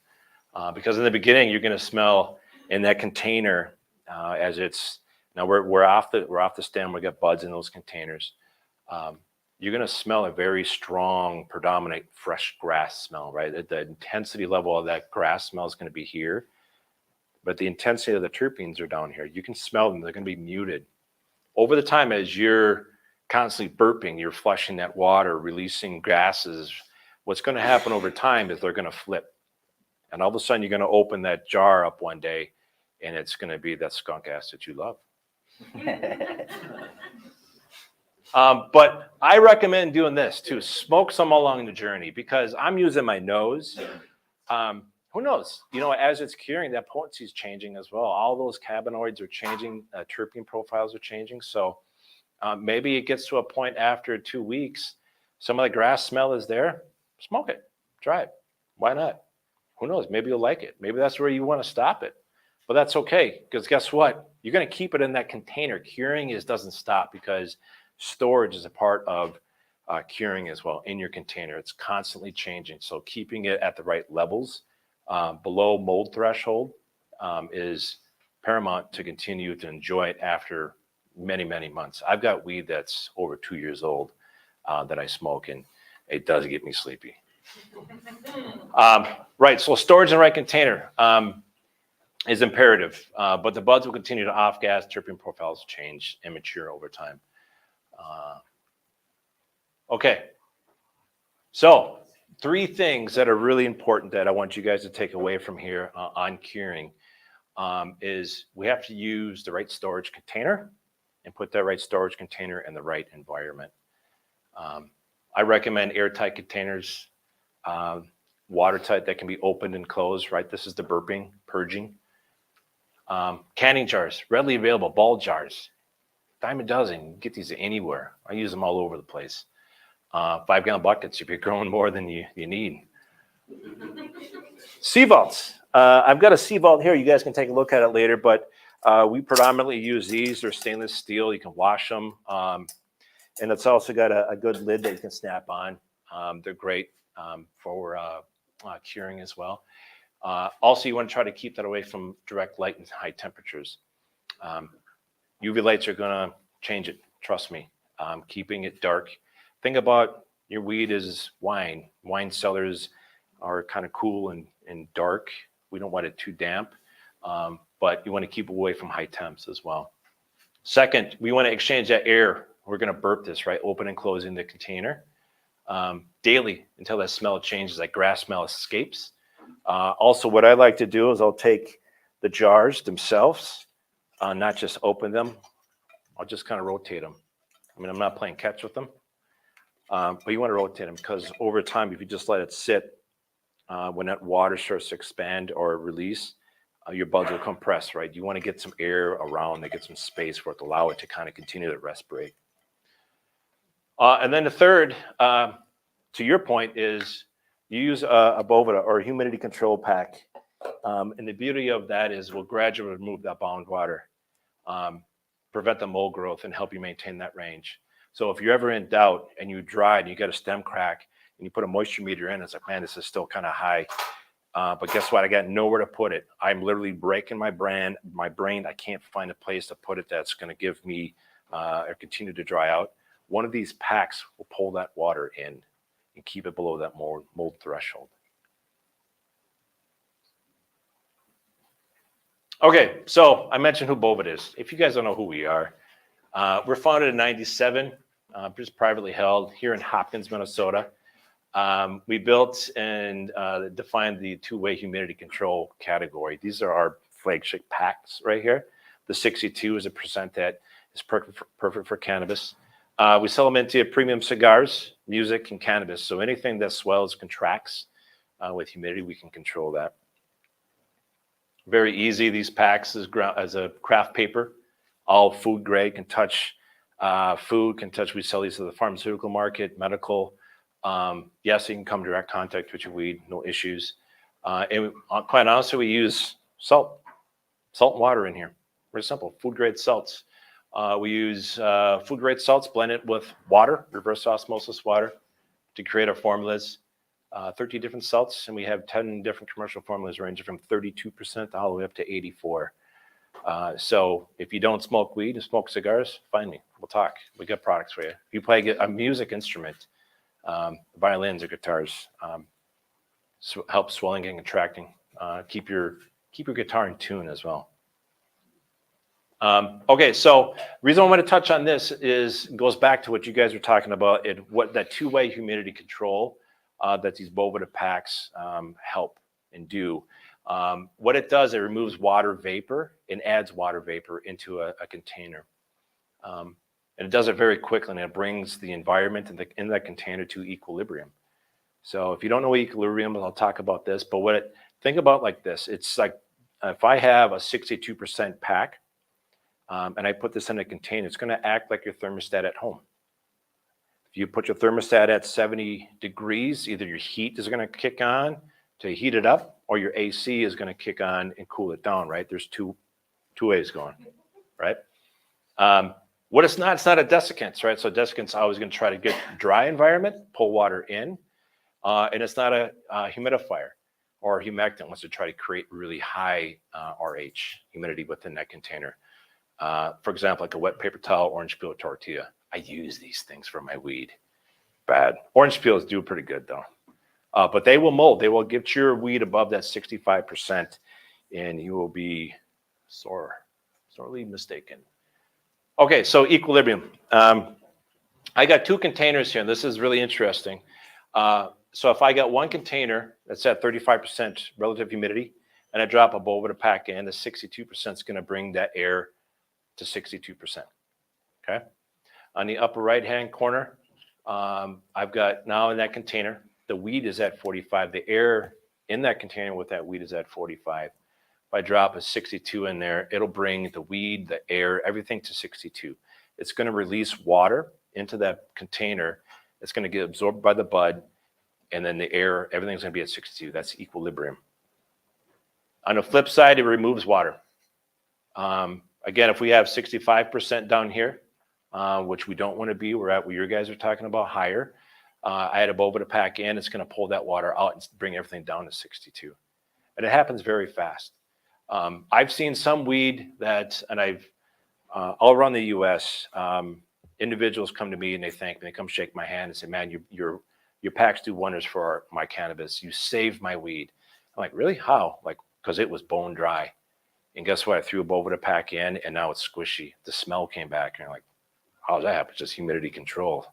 Speaker 3: Because in the beginning, you're going to smell in that container as it's, now we're off the stem, we got buds in those containers. You're going to smell a very strong, predominant fresh grass smell, right? The intensity level of that grass smell is going to be here, but the intensity of the terpenes are down here. You can smell them, they're going to be muted. Over the time, as you're constantly burping, you're flushing that water, releasing gases. What's going to happen over time is they're going to flip. And all of a sudden, you're going to open that jar up one day, and it's going to be that skunk ass that you love. But I recommend doing this too. Smoke some along the journey, because I'm using my nose. Who knows? You know, as it's curing, that potency is changing as well. All those cannabinoids are changing. Terpene profiles are changing. So maybe it gets to a point after 2 weeks, some of the grass smell is there. Smoke it. Try it. Why not? Who knows? Maybe you'll like it. Maybe that's where you want to stop it. But that's okay, because guess what? You're going to keep it in that container. Curing doesn't stop, because storage is a part of curing as well in your container. It's constantly changing. So keeping it at the right levels below mold threshold is paramount to continue to enjoy it after many, many months. I've got weed that's over 2 years old that I smoke, and it does get me sleepy. Right, so storage in the right container is imperative, but the buds will continue to off-gas. Terpene profiles change and mature over time. Okay, so 3 things that are really important that I want you guys to take away from here on curing is we have to use the right storage container and put that right storage container in the right environment. I recommend airtight containers, watertight that can be opened and closed, right? This is the burping, purging. Canning jars, readily available, ball jars, dime a dozen. You can get these anywhere. I use them all over the place. 5-gallon buckets if you're growing more than you need. Sea vaults. I've got a sea vault here. You guys can take a look at it later, but we predominantly use these. They're stainless steel. You can wash them. And it's also got a good lid that you can snap on. They're great for curing as well. Also, you want to try to keep that away from direct light and high temperatures. UV lights are going to change it. Trust me. Keeping it dark. Think about your weed is wine. Wine cellars are kind of cool and dark. We don't want it too damp, but you want to keep away from high temps as well. Second, we want to exchange that air. We're going to burp this, right? Open and closing the container daily until that smell changes, that grass smell escapes. Also, what I like to do is I'll take the jars themselves, not just open them. I'll just kind of rotate them. I mean, I'm not playing catch with them, but you want to rotate them, because over time, if you just let it sit, when that water starts to expand or release, your buds will compress, right? You want to get some air around, to get some space for it to allow it to kind of continue to respirate. And then the third, to your point, is you use a Boveda or a humidity control pack. And the beauty of that is we'll gradually remove that bound water, prevent the mold growth, and help you maintain that range. So if you're ever in doubt and you dried and you got a stem crack and you put a moisture meter in, it's like, man, this is still kind of high. But guess what? I got nowhere to put it. I'm literally breaking my brain. I can't find a place to put it that's going to give me or continue to dry out. One of these packs will pull that water in and keep it below that mold threshold. Okay, so I mentioned who Boveda is. If you guys don't know who we are, we're founded in '97, just privately held here in Hopkins, Minnesota. We built and defined the two-way humidity control category. These are our flagship packs right here. The 62 is a percent that is perfect for cannabis. We sell them into premium cigars, music, and cannabis. So anything that swells, contracts with humidity, we can control that. Very easy. These packs as a craft paper, all food grade, can touch food, can touch. We sell these to the pharmaceutical market, medical. Yes, you can come direct contact with your weed, no issues. And quite honestly, we use salt and water in here. Very simple, food grade salts. We use food grade salts blended with water, reverse osmosis water, to create our formulas. 13 different salts, and we have 10 different commercial formulas ranging from 32% all the way up to 84. So if you don't smoke weed and smoke cigars, find me. We'll talk. We got products for you. If you play a music instrument, violins or guitars, help swelling and contracting. Keep your guitar in tune as well. Okay, so the reason I want to touch on this goes back to what you guys were talking about, what that two-way humidity control that these Boveda packs help and do. What it does, it removes water vapor and adds water vapor into a container. And it does it very quickly, and it brings the environment in that container to equilibrium. So if you don't know equilibrium, I'll talk about this, but think about like this. It's like if I have a 62% pack, and I put this in a container, it's going to act like your thermostat at home. If you put your thermostat at 70 degrees, either your heat is going to kick on to heat it up, or your AC is going to kick on and cool it down, right? There's two ways going, right? What it's not a desiccant, right? So desiccant's always going to try to get dry environment, pull water in, and it's not a humidifier or humectant wants to try to create really high RH, humidity within that container. For example, like a wet paper towel, orange peel tortilla. I use these things for my weed. Bad. Orange peels do pretty good though. But they will mold. They will get your weed above that 65%, and you will be sorely mistaken. Okay, so equilibrium. I got two containers here, and this is really interesting. So if I got one container that's at 35% relative humidity, and I drop a Boveda pack in, the 62% is going to bring that air to 62%. Okay. On the upper right-hand corner, I've got now in that container, the weed is at 45. The air in that container with that weed is at 45. If I drop a 62 in there, it'll bring the weed, the air, everything to 62. It's going to release water into that container. It's going to get absorbed by the bud, and then the air, everything's going to be at 62. That's equilibrium. On the flip side, it removes water. Again, if we have 65% down here, which we don't want to be, we're at what your guys are talking about, higher. I had a Boveda pack in, it's going to pull that water out and bring everything down to 62. And it happens very fast. I've seen some weed that, and I've all around the U.S., individuals come to me and they thank me. They come shake my hand and say, man, your packs do wonders for my cannabis. You saved my weed. I'm like, really? How? Like, because it was bone dry. And guess what? I threw a Boveda pack in, and now it's squishy. The smell came back, and you're like, how does that happen? It's just humidity control.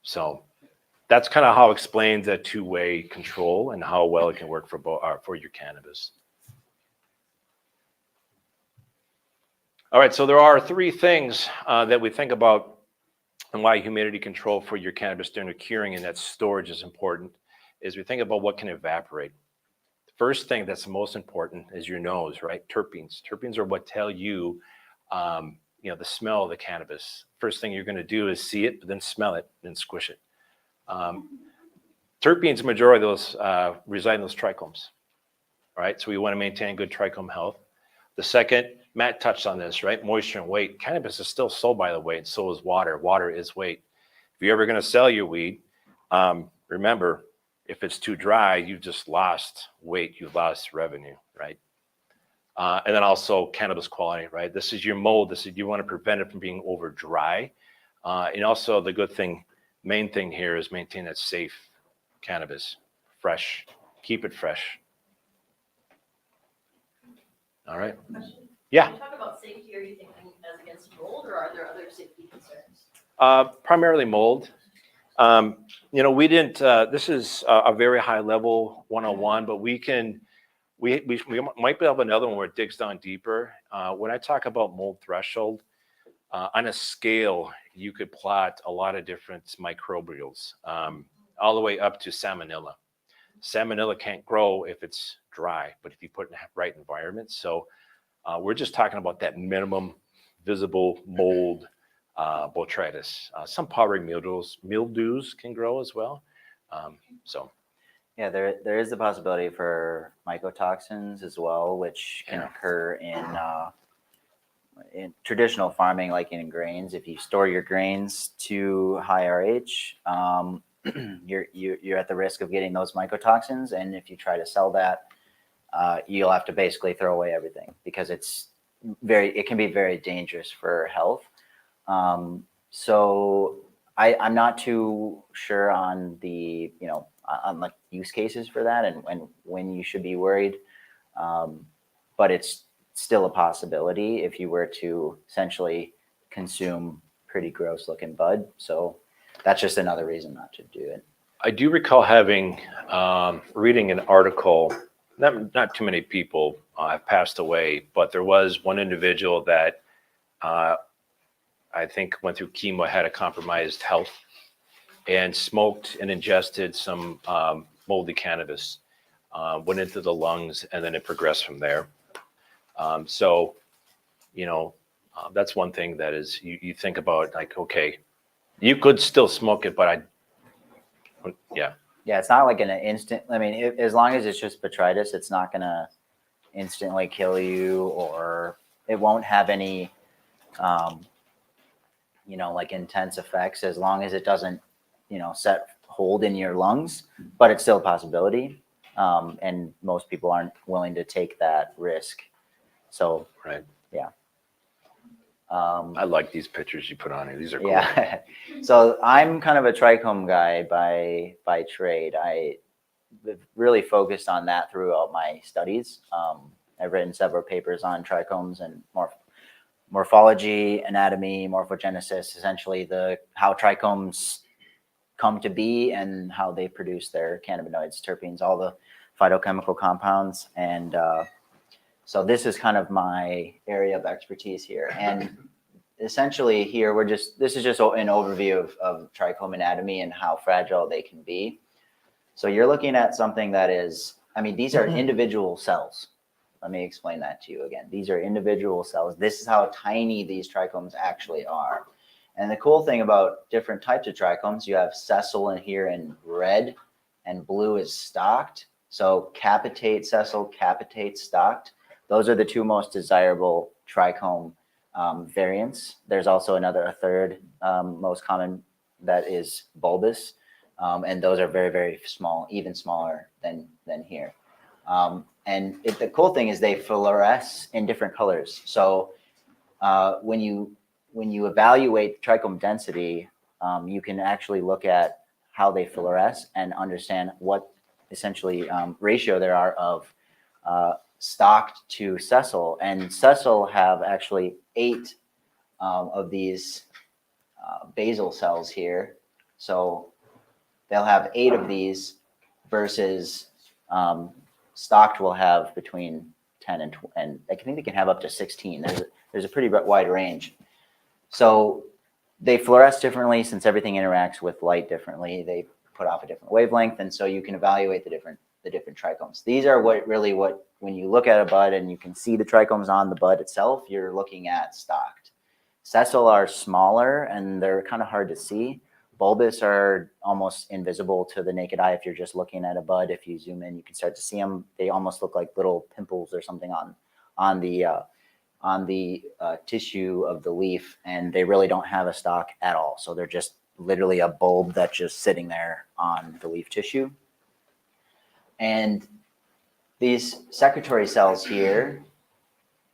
Speaker 3: So that's kind of how it explains that two-way control and how well it can work for your cannabis. All right, so there are three things that we think about and why humidity control for your cannabis during the curing and that storage is important, is we think about what can evaporate. First thing that's the most important is your nose, right? Terpenes. Terpenes are what tell you, the smell of the cannabis. First thing you're going to do is see it, but then smell it, then squish it. Terpenes, the majority of those reside in those trichomes, right? So we want to maintain good trichome health. The second, Matt touched on this, right? Moisture and weight. Cannabis is still sold by the weight, and so is water. Water is weight. If you're ever going to sell your weed, remember, if it's too dry, you've just lost weight, you've lost revenue, right? And then also cannabis quality, right? This is your mold. You want to prevent it from being over dry. And also the good thing, main thing here is maintain that safe cannabis, fresh, keep it fresh. All right. Yeah.
Speaker 5: When you talk about safety, are you thinking as against mold, or are there other safety concerns?
Speaker 3: Primarily mold. We didn't, this is a very high level 101, but we can We might be able to have another one where it digs down deeper. When I talk about mold threshold, on a scale, you could plot a lot of different microbials, all the way up to salmonella. Salmonella can't grow if it's dry, but if you put it in the right environment. So we're just talking about that minimum visible mold, Botrytis. Some powdery mildews can grow as well. So
Speaker 4: Yeah, there is the possibility for mycotoxins as well, which can occur in traditional farming, like in grains. If you store your grains to high RH, you're at the risk of getting those mycotoxins. And if you try to sell that, you'll have to basically throw away everything because it can be very dangerous for health. So I'm not too sure on the, on like use cases for that and when you should be worried. But it's still a possibility if you were to essentially consume pretty gross looking bud. So that's just another reason not to do it.
Speaker 3: I do recall having, reading an article, not too many people have passed away, but there was one individual that I think went through chemo, had a compromised health, and smoked and ingested some moldy cannabis, went into the lungs, and then it progressed from there. So, that's one thing that is, you think about like, okay, you could still smoke it, but yeah,
Speaker 4: it's not like an instant. I mean, as long as it's just Petritis, it's not going to instantly kill you, or it won't have any, like intense effects as long as it doesn't, set hold in your lungs, but it's still a possibility. And most people aren't willing to take that risk. So,
Speaker 3: right.
Speaker 4: Yeah.
Speaker 3: I like these pictures you put on here. These are cool.
Speaker 4: Yeah. So I'm kind of a trichome guy by trade. I really focused on that throughout my studies. I've written several papers on trichomes and morphology, anatomy, morphogenesis, essentially how trichomes come to be and how they produce their cannabinoids, terpenes, all the phytochemical compounds. And so this is kind of my area of expertise here. And essentially here, this is just an overview of trichome anatomy and how fragile they can be. So you're looking at something that is, these are individual cells. Let me explain that to you again. These are individual cells. This is how tiny these trichomes actually are. And the cool thing about different types of trichomes, you have sessile in here in red, and blue is stalked. So capitate sessile, capitate stalked. Those are the two most desirable trichome variants. There's also a third most common that is bulbous. And those are very, very small, even smaller than here. And the cool thing is they fluoresce in different colors. So when you evaluate trichome density, you can actually look at how they fluoresce and understand what essentially ratio there are of stalked to sessile. And sessile have actually 8 of these basal cells here. So they'll have 8 of these versus stalked will have between 10 and I think they can have up to 16. There's a pretty wide range. So they fluoresce differently since everything interacts with light differently. They put off a different wavelength, and so you can evaluate the different trichomes. These are when you look at a bud and you can see the trichomes on the bud itself, you're looking at stalked. Sessile are smaller and they're kind of hard to see. Bulbous are almost invisible to the naked eye if you're just looking at a bud. If you zoom in, you can start to see them. They almost look like little pimples or something on the tissue of the leaf, and they really don't have a stalk at all. So they're just literally a bulb that's just sitting there on the leaf tissue. And these secretory cells here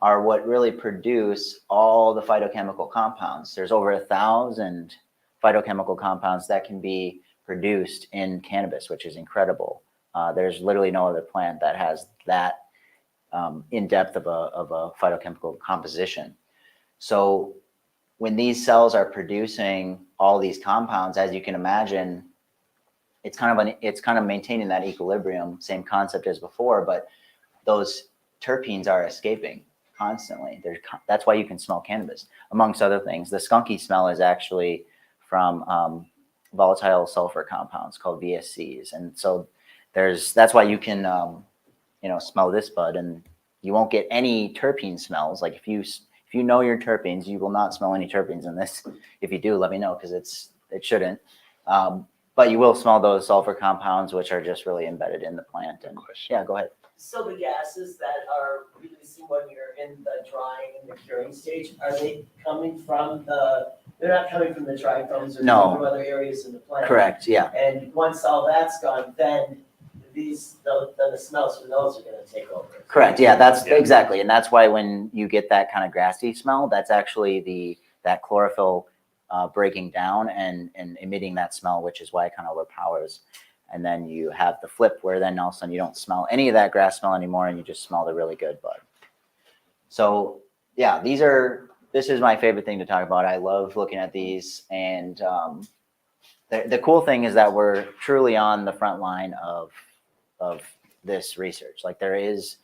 Speaker 4: are what really produce all the phytochemical compounds. There's over 1,000 phytochemical compounds that can be produced in cannabis, which is incredible. There's literally no other plant that has that in depth of a phytochemical composition. So when these cells are producing all these compounds, as you can imagine, it's kind of maintaining that equilibrium, same concept as before, but those terpenes are escaping constantly. That's why you can smell cannabis, amongst other things. The skunky smell is actually from volatile sulfur compounds called VSCs, and so that's why you can smell this bud, and you won't get any terpene smells. Like if you know your terpenes, you will not smell any terpenes in this. If you do, let me know, because it shouldn't. But you will smell those sulfur compounds, which are just really embedded in the plant. And yeah, go ahead.
Speaker 6: So the gases that are releasing when you're in the drying and the curing stage, are they coming from they're not coming from the trichomes or
Speaker 4: No.
Speaker 6: from other areas in the plant?
Speaker 4: Correct, yeah.
Speaker 6: And once all that's gone, then the smells from those are gonna take over.
Speaker 4: Correct, yeah, that's exactly. And that's why when you get that kind of grassy smell, that's actually that chlorophyll breaking down and emitting that smell, which is why it kind of overpowers. And then you have the flip where then all of a sudden you don't smell any of that grass smell anymore, and you just smell the really good bud. So yeah, this is my favorite thing to talk about. I love looking at these, and the cool thing is that we're truly on the front line of this research. Like there is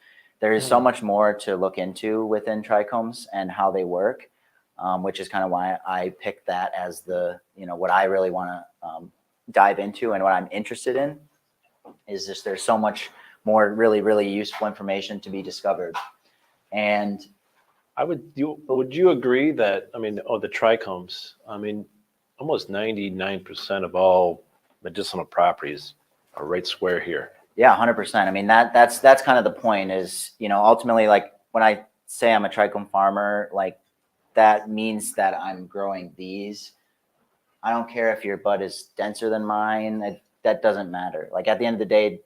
Speaker 4: so much more to look into within trichomes and how they work, which is kind of why I picked that as what I really want to dive into, and what I'm interested in is just there's so much more really, really useful information to be discovered. And
Speaker 3: would you agree that, the trichomes, almost 99% of all medicinal properties are right square here.
Speaker 4: Yeah, 100%. That's kind of the point is, ultimately, like when I say I'm a trichome farmer, like that means that I'm growing these. I don't care if your bud is denser than mine. That doesn't matter. Like at the end of the day,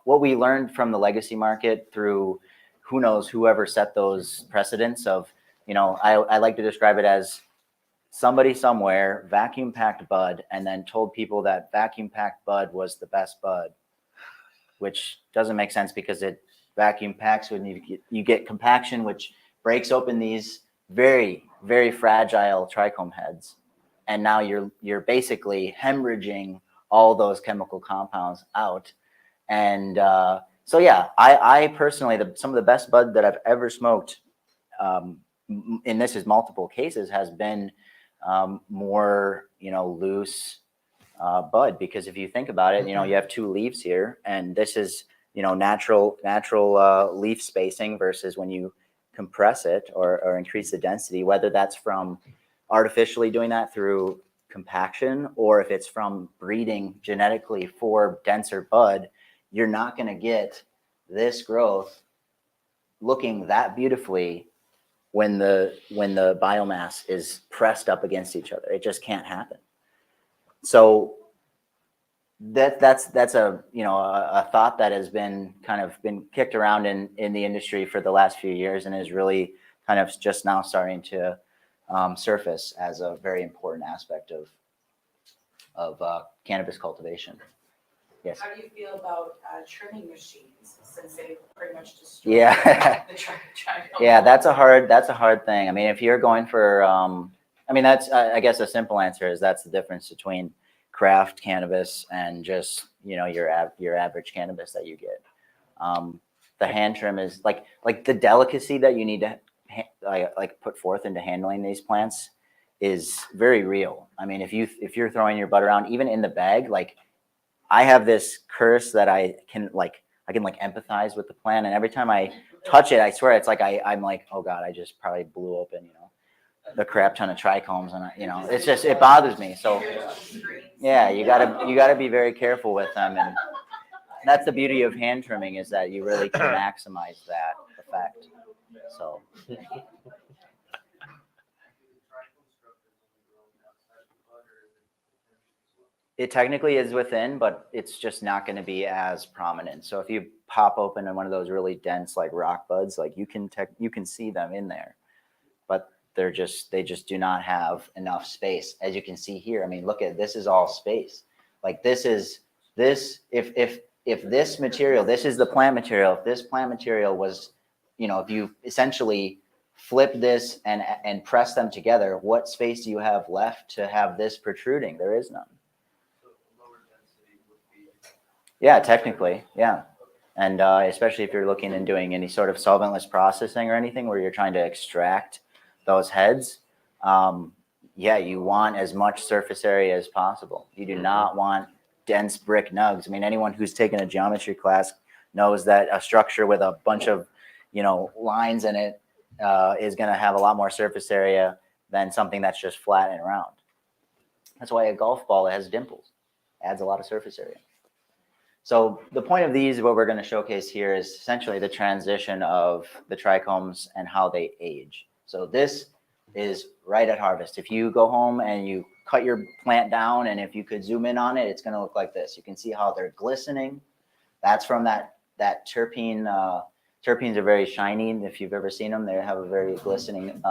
Speaker 4: what we learned from the legacy market through who knows, whoever set those precedents of, I like to describe it as somebody somewhere vacuum packed bud and then told people that vacuum packed bud was the best bud, which doesn't make sense because it vacuum packs when you get compaction, which breaks open these very, very fragile trichome heads. And now you're basically hemorrhaging all those chemical compounds out. And so yeah, I personally, some of the best bud that I've ever smoked, and this is multiple cases, has been more loose bud, because if you think about it, you have two leaves here, and this is natural leaf spacing versus when you compress it or increase the density, whether that's from artificially doing that through compaction or if it's from breeding genetically for denser bud, you're not going to get this growth looking that beautifully when the biomass is pressed up against each other. It just can't happen. So that's a a thought that has been kicked around in the industry for the last few years, and is really kind of just now starting to surface as a very important aspect of cannabis cultivation. Yes.
Speaker 7: How do you feel about trimming machines, since they pretty much destroy
Speaker 4: Yeah.
Speaker 7: the trichome?
Speaker 4: Yeah, that's a hard thing. If you're going for, that's, I guess a simple answer is that's the difference between craft cannabis and just, your average cannabis that you get. The hand trim is like the delicacy that you need to put forth into handling these plants is very real. If you're throwing your bud around, even in the bag, like I have this curse that I can empathize with the plant, and every time I touch it, I swear it's like I'm like, oh God, I just probably blew open, the crap ton of trichomes, and it's just, it bothers me. So yeah, you gotta be very careful with them, and that's the beauty of hand trimming, is that you really can maximize that effect. So it technically is within, but it's just not going to be as prominent. So if you pop open one of those really dense like rock buds, like you can see them in there, but they just do not have enough space. As you can see here, look at this, is all space. Like if this material, this is the plant material. If this plant material was, if you essentially flip this and press them together, what space do you have left to have this protruding? There is none. Yeah, technically, yeah. And especially if you're looking and doing any sort of solventless processing or anything where you're trying to extract those heads, yeah, you want as much surface area as possible. You do not want dense brick nugs. I mean, anyone who's taken a geometry class knows that a structure with a bunch of, lines in it is going to have a lot more surface area than something that's just flat and round. That's why a golf ball that has dimples adds a lot of surface area. So the point of these, what we're going to showcase here, is essentially the transition of the trichomes and how they age. So this is right at harvest. If you go home and you cut your plant down, and if you could zoom in on it, it's going to look like this. You can see how they're glistening. That's from that terpene. Terpenes are very shiny. If you've ever seen them, they have a very glistening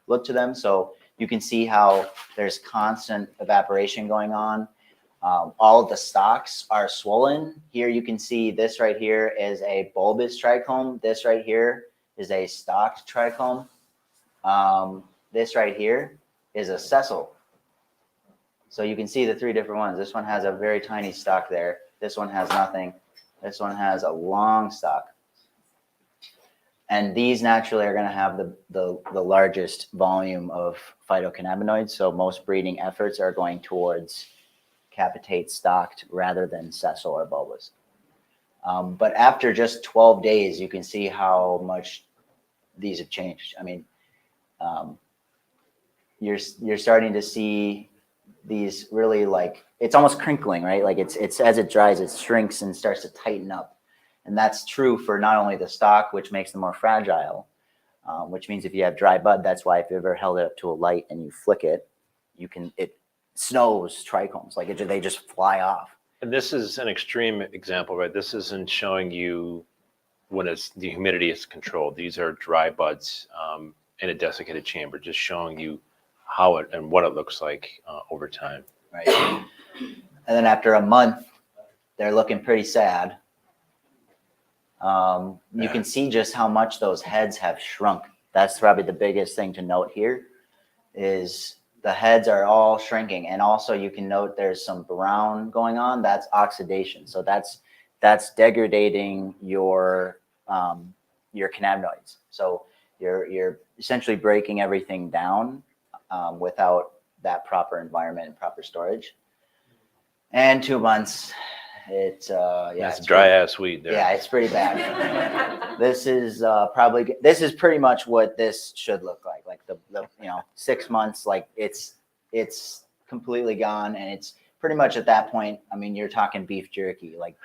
Speaker 4: look to them. So you can see how there's constant evaporation going on. All of the stalks are swollen. Here you can see this right here is a bulbous trichome. This right here is a stalked trichome. This right here is a sessile. So you can see the three different ones. This one has a very tiny stalk there. This one has nothing. This one has a long stalk. And these naturally are going to have the largest volume of phytocannabinoids. So most breeding efforts are going towards capitate stalked rather than sessile or bulbous. But after just 12 days, you can see how much these have changed. I mean, you're starting to see these really, like, it's almost crinkling, right? Like it's as it dries, it shrinks and starts to tighten up. And that's true for not only the stalk, which makes them more fragile, which means if you have dry bud, that's why if you ever held it up to a light and you flick it, it snows trichomes, like they just fly off.
Speaker 3: And this is an extreme example, right? This isn't showing you when the humidity is controlled. These are dry buds in a desiccated chamber, just showing you how it and what it looks like over time.
Speaker 4: Right. And then after a month, they're looking pretty sad. You can see just how much those heads have shrunk. That's probably the biggest thing to note here, is the heads are all shrinking. And also you can note there's some brown going on. That's oxidation. So that's degrading your cannabinoids. So you're essentially breaking everything down without that proper environment and proper storage. And 2 months, it's
Speaker 3: That's dry ass weed there.
Speaker 4: Yeah, it's pretty bad. This is pretty much what this should look like. Like the 6 months, like it's completely gone, and it's pretty much at that point. I mean, you're talking beef jerky. Like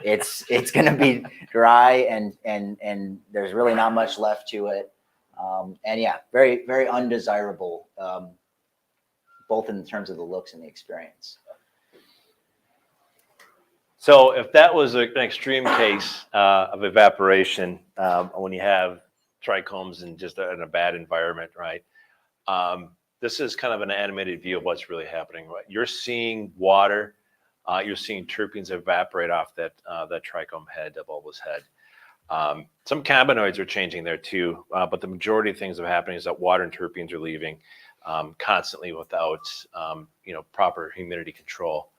Speaker 4: it's gonna be dry and there's really not much left to it. And yeah, very, very undesirable, both in terms of the looks and the experience.
Speaker 3: So if that was an extreme case of evaporation, when you have trichomes in just in a bad environment, right? This is kind of an animated view of what's really happening. Right? You're seeing water, you're seeing terpenes evaporate off that trichome head, the bulbous head. Some cannabinoids are changing there too, but the majority of things that are happening is that water and terpenes are leaving constantly without proper humidity control.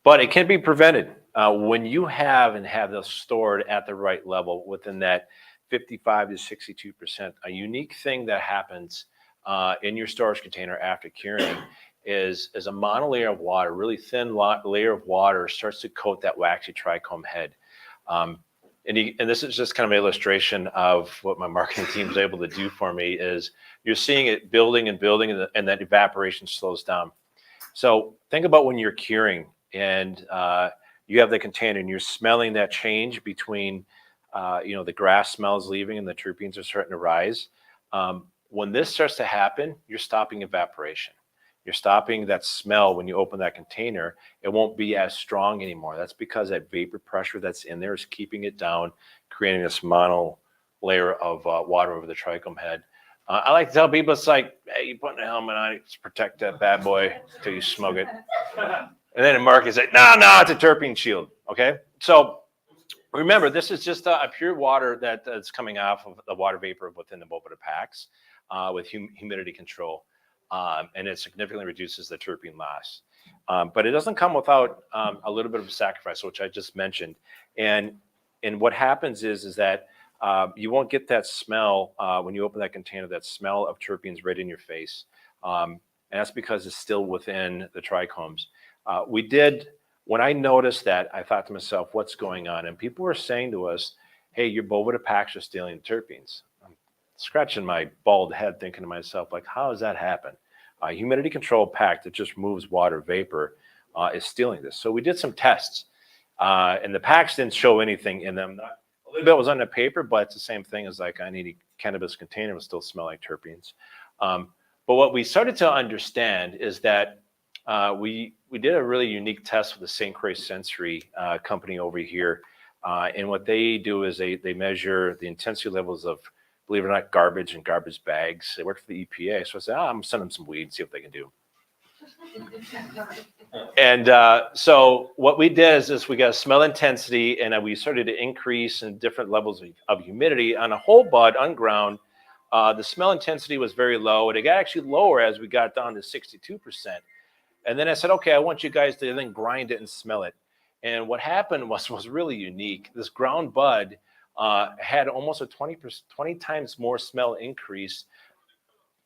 Speaker 3: But it can be prevented when you have those stored at the right level within that 55 to 62%. A unique thing that happens in your storage container after curing is a monolayer of water, really thin layer of water starts to coat that waxy trichome head. And this is just kind of an illustration of what my marketing team is able to do for me is you're seeing it building and building and that evaporation slows down. So think about when you're curing and you have the container and you're smelling that change between, the grass smells leaving and the terpenes are starting to rise. When this starts to happen, you're stopping evaporation. You're stopping that smell when you open that container. It won't be as strong anymore. That's because that vapor pressure that's in there is keeping it down, creating this mono layer of water over the trichome head. I like to tell people, it's like, hey, you put a helmet on it to protect that bad boy until you smoke it. And then in market say, no, it's a terpene shield. Okay. So remember, this is just a pure water that's coming off of the water vapor within the Boveda packs with humidity control. And it significantly reduces the terpene loss. But it doesn't come without a little bit of a sacrifice, which I just mentioned. And what happens is that you won't get that smell when you open that container, that smell of terpenes right in your face. And that's because it's still within the trichomes. When I noticed that, I thought to myself, what's going on? And people were saying to us, hey, your Boveda packs are stealing terpenes. I'm scratching my bald head thinking to myself, like, how does that happen? A humidity control pack that just removes water vapor is stealing this. So we did some tests, and the packs didn't show anything in them. A little bit was on the paper, but it's the same thing as like any cannabis container would still smell like terpenes. But what we started to understand is that we did a really unique test with the St. Croix Sensory company over here. And what they do is they measure the intensity levels of, believe it or not, garbage and garbage bags. They work for the EPA. So I said, I'm sending them some weed and see what they can do. And so what we did is we got a smell intensity, and we started to increase in different levels of humidity. On a whole bud, unground, the smell intensity was very low, and it got actually lower as we got down to 62%. And then I said, okay, I want you guys to then grind it and smell it. And what happened was really unique. This ground bud had almost a 20 times more smell increase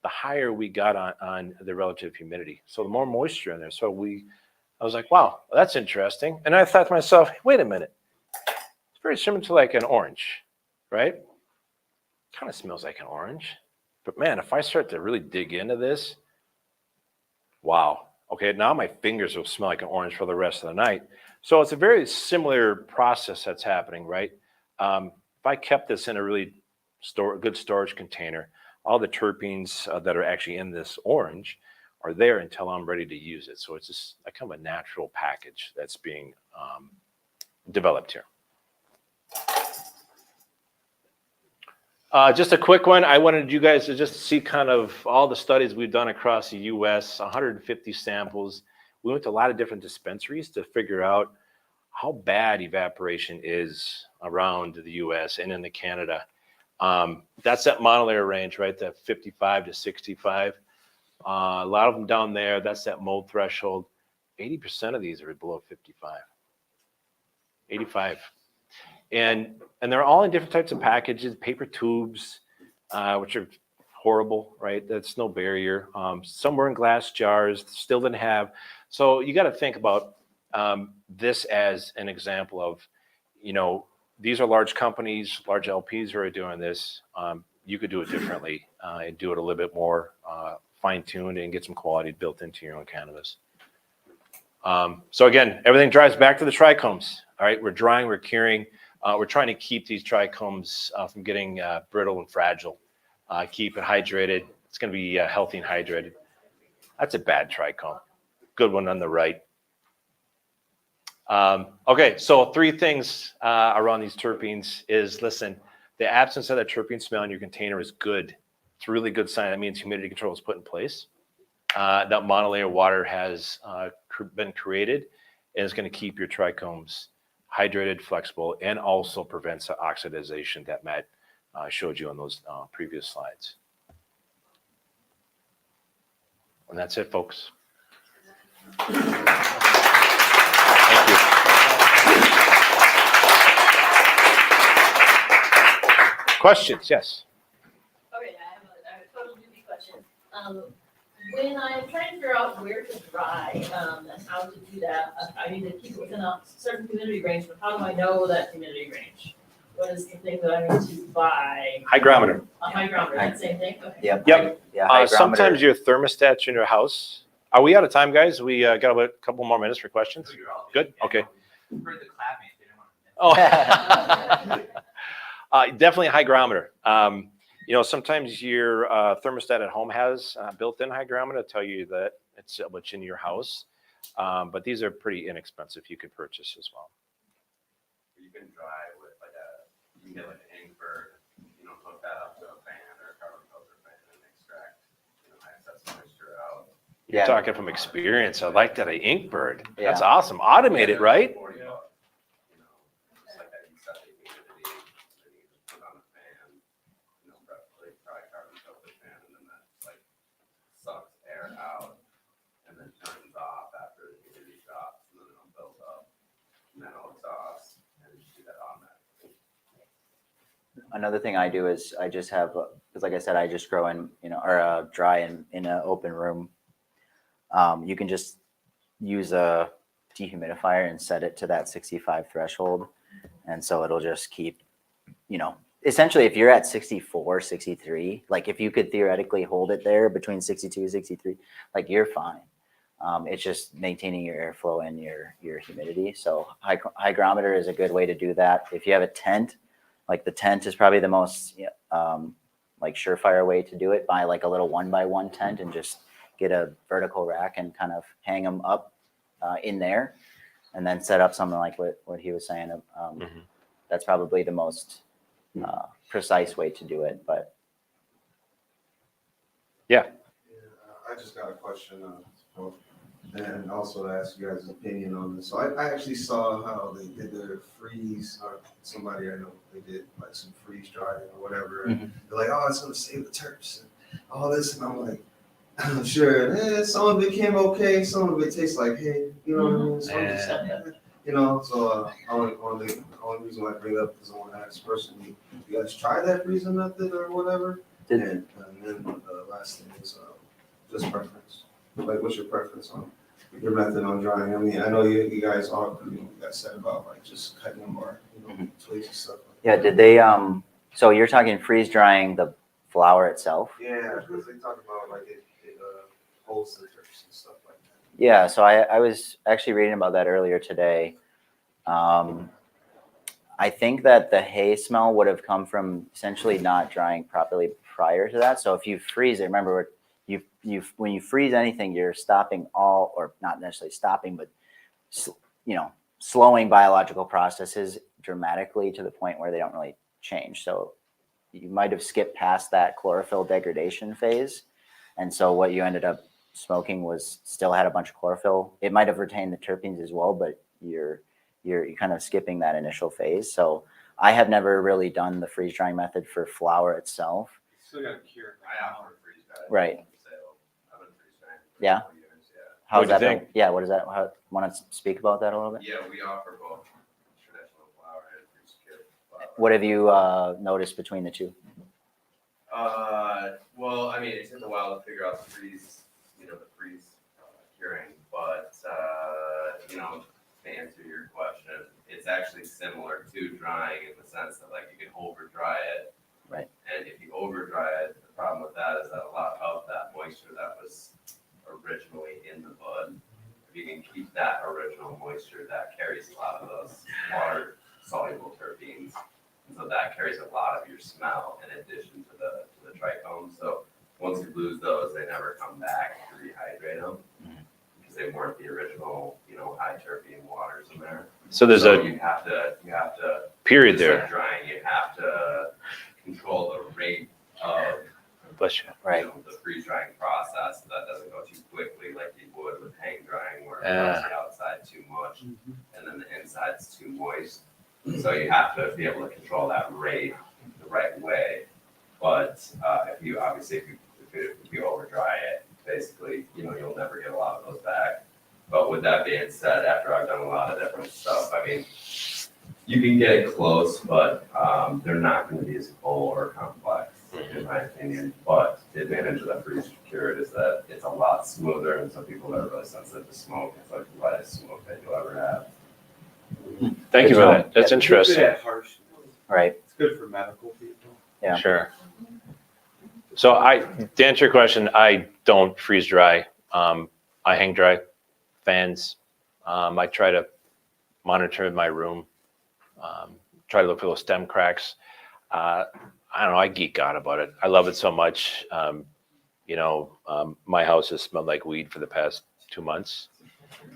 Speaker 3: the higher we got on the relative humidity. So the more moisture in there. So I was like, wow, that's interesting. And I thought to myself, wait a minute. It's very similar to like an orange, right? Kind of smells like an orange. But man, if I start to really dig into this, wow. Okay, now my fingers will smell like an orange for the rest of the night. So it's a very similar process that's happening, right? If I kept this in a really good storage container, all the terpenes that are actually in this orange are there until I'm ready to use it. So it's just a kind of a natural package that's being developed here. Just a quick one. I wanted you guys to just see kind of all the studies we've done across the U.S., 150 samples. We went to a lot of different dispensaries to figure out how bad evaporation is around the U.S. and in Canada. That's that monolayer range, right? That 55 to 65. A lot of them down there, that's that mold threshold. 80% of these are below 55. 85. And they're all in different types of packages, paper tubes, which are horrible, right? That's no barrier. Some were in glass jars, still didn't have. So you got to think about this as an example of, these are large companies, large LPs who are doing this. You could do it differently and do it a little bit more fine-tuned and get some quality built into your own cannabis. So again, everything drives back to the trichomes. All right, we're drying, we're curing. We're trying to keep these trichomes from getting brittle and fragile. Keep it hydrated. It's going to be healthy and hydrated. That's a bad trichome. Good one on the right. Okay, so 3 things around these terpenes is, listen, the absence of that terpene smell in your container is good. It's a really good sign. That means humidity control is put in place. That monolayer water has been created, and it's going to keep your trichomes hydrated, flexible, and also prevents the oxidization that Matt showed you on those previous slides. And that's it, folks. Thank you. Questions? Yes.
Speaker 5: Okay, I have a total newbie question. When I'm trying to figure out where to dry, and how to do that, I need to keep it within a certain humidity range, but how do I know that humidity range? What is the thing that I need to buy?
Speaker 3: Hygrometer.
Speaker 5: A hygrometer, that same thing? Okay.
Speaker 4: Yep.
Speaker 3: Yep.
Speaker 4: Yeah, hygrometer.
Speaker 3: Sometimes your thermostats in your house. Are we out of time, guys? We got about a couple more minutes for questions. Good. Okay.
Speaker 1: For the clapping, they didn't want to miss.
Speaker 3: Oh, definitely a hygrometer. Sometimes your thermostat at home has built-in hygrometer to tell you that it's what's in your house. But these are pretty inexpensive. You could purchase as well.
Speaker 10: You can dry with you can get like an inkbird, hook that up to a fan or a carbon filter fan and extract, excess moisture out.
Speaker 3: You're talking from experience. I like that, an inkbird.
Speaker 4: Yeah.
Speaker 3: That's awesome. Automated, right?
Speaker 10: $40, just like that, you set the humidity, then you just put on a fan, preferably try carbon filter fan, and then that sucks air out and then turns off after
Speaker 4: Another thing I do is I just have, because like I said, I just grow in, or dry in an open room. You can just use a dehumidifier and set it to that 65 threshold. And so it'll just keep, essentially if you're at 64, 63, like if you could theoretically hold it there between 62 and 63, like you're fine. It's just maintaining your airflow and your humidity. So hygrometer is a good way to do that. If you have a tent, like the tent is probably the most like surefire way to do it. Buy like a little 1x1 tent and just get a vertical rack and kind of hang them up in there, and then set up something like what he was saying. That's probably the most precise way to do it. But
Speaker 3: Yeah.
Speaker 11: I just got a question, and also to ask you guys' opinion on this. So I actually saw how they did their freeze, or somebody I know, they did like some freeze drying or whatever. And they're like, oh, it's gonna save the terps and all this, and I'm like, I'm sure, some of it came okay, some of it tastes like hay, you know what I mean? So I'm just, so only reason why I bring it up is I want to ask personally, you guys try that freezing method or whatever? And then the last thing is just preference. Like, what's your preference on your method on drying? I mean, I know you guys all, you guys said about like just cutting them or twigs and stuff.
Speaker 4: yeah, did they? So you're talking freeze drying the flower itself?
Speaker 11: Yeah, because they talk about like it holds the terps and stuff like that.
Speaker 4: Yeah, so I was actually reading about that earlier today. I think that the hay smell would have come from essentially not drying properly prior to that. So if you freeze it, remember, when you freeze anything, you're stopping all, or not necessarily stopping, but slowing biological processes dramatically to the point where they don't really change. So you might have skipped past that chlorophyll degradation phase, and so what you ended up smoking was still had a bunch of chlorophyll. It might have retained the terpenes as well, but you're kind of skipping that initial phase. So I have never really done the freeze drying method for flower itself.
Speaker 10: Still got to cure. I offer freeze dry.
Speaker 4: Right.
Speaker 10: So I've been freeze drying for
Speaker 4: Yeah.
Speaker 10: 4 years, yeah.
Speaker 4: How's
Speaker 3: What'd you
Speaker 4: that?
Speaker 3: think?
Speaker 4: Yeah. What is that? Want to speak about that a little bit?
Speaker 10: Yeah, we offer both traditional flower and freeze cured flower.
Speaker 4: What have you noticed between the two?
Speaker 10: Well, I mean, it took a while to figure out the freeze curing, but to answer your question, it's actually similar to drying in the sense that like you can over dry it.
Speaker 4: Right.
Speaker 10: And if you over dry it, the problem with that is that a lot of that moisture that was originally in the bud, if you can keep that original moisture, that carries a lot of those water soluble terpenes. And so that carries a lot of your smell in addition to the trichome. So once you lose those, they never come back to rehydrate them because they weren't the original, high terpene waters in there.
Speaker 3: So there's
Speaker 10: you have to
Speaker 3: period
Speaker 10: to start
Speaker 3: there.
Speaker 10: drying. You have to control the rate of
Speaker 3: Bless you.
Speaker 4: Right.
Speaker 10: the freeze drying process, so that doesn't go too quickly like you would with hang drying, where it
Speaker 3: Yeah.
Speaker 10: dries the outside too much and then the inside's too moist. So you have to be able to control that rate the right way. But if you over dry it, basically, you'll never get a lot of those back. But with that being said, after I've done a lot of different stuff, I mean, you can get it close, but they're not going to be as full or complex, in my opinion. But the advantage of the freeze cured is that it's a lot smoother, and so people that are really sensitive to smoke, it's like the lightest smoke that you'll ever have.
Speaker 3: Thank you for that. That's interesting.
Speaker 8: Harsh.
Speaker 4: Right.
Speaker 8: It's good for medical people.
Speaker 4: Yeah.
Speaker 3: Sure. So to answer your question, I don't freeze dry. I hang dry fans. I try to monitor my room. Try to look for those stem cracks. I don't know. I geek out about it. I love it so much. My house has smelled like weed for the past 2 months,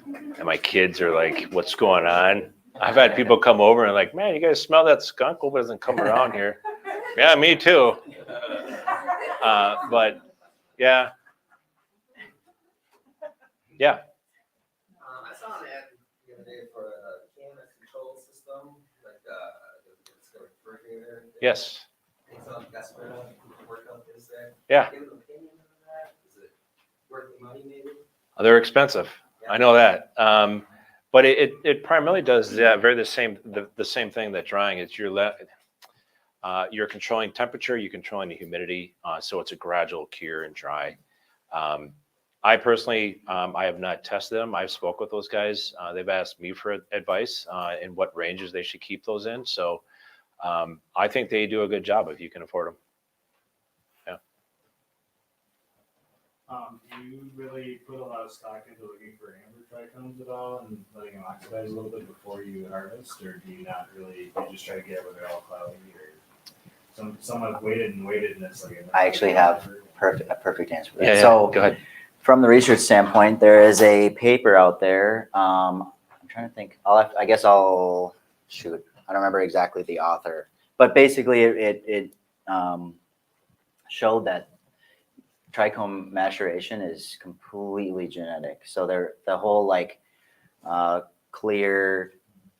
Speaker 3: and my kids are like, "What's going on?" I've had people come over and like, "Man, you guys smell that skunk? Hope it doesn't come around here." Yeah, me too. But yeah.
Speaker 12: I saw an ad the other day for a cannabis control system, like it's got Burping there.
Speaker 3: Yes.
Speaker 12: It's on Desperado, workout is there.
Speaker 3: Yeah.
Speaker 12: Do you have an opinion on that? Is it worth the money maybe?
Speaker 3: They're expensive. I know that. But it primarily does the same thing that drying. It's you're controlling temperature, you're controlling the humidity, so it's a gradual cure and dry. I personally, I have not tested them. I've spoke with those guys. They've asked me for advice in what ranges they should keep those in. So I think they do a good job if you can afford them.
Speaker 8: Do you really put a lot of stock into looking for amber trichomes at all and letting them oxidize a little bit before you harvest, or do you not really? You just try to get where they're all cloudy, or someone waited and it's like.
Speaker 4: I actually have a perfect answer for that.
Speaker 3: Yeah,
Speaker 4: So
Speaker 3: go ahead.
Speaker 4: from the research standpoint, there is a paper out there. I'm trying to think. I guess I'll shoot. I don't remember exactly the author, but basically it showed that trichome maturation is completely genetic. So the whole like clear,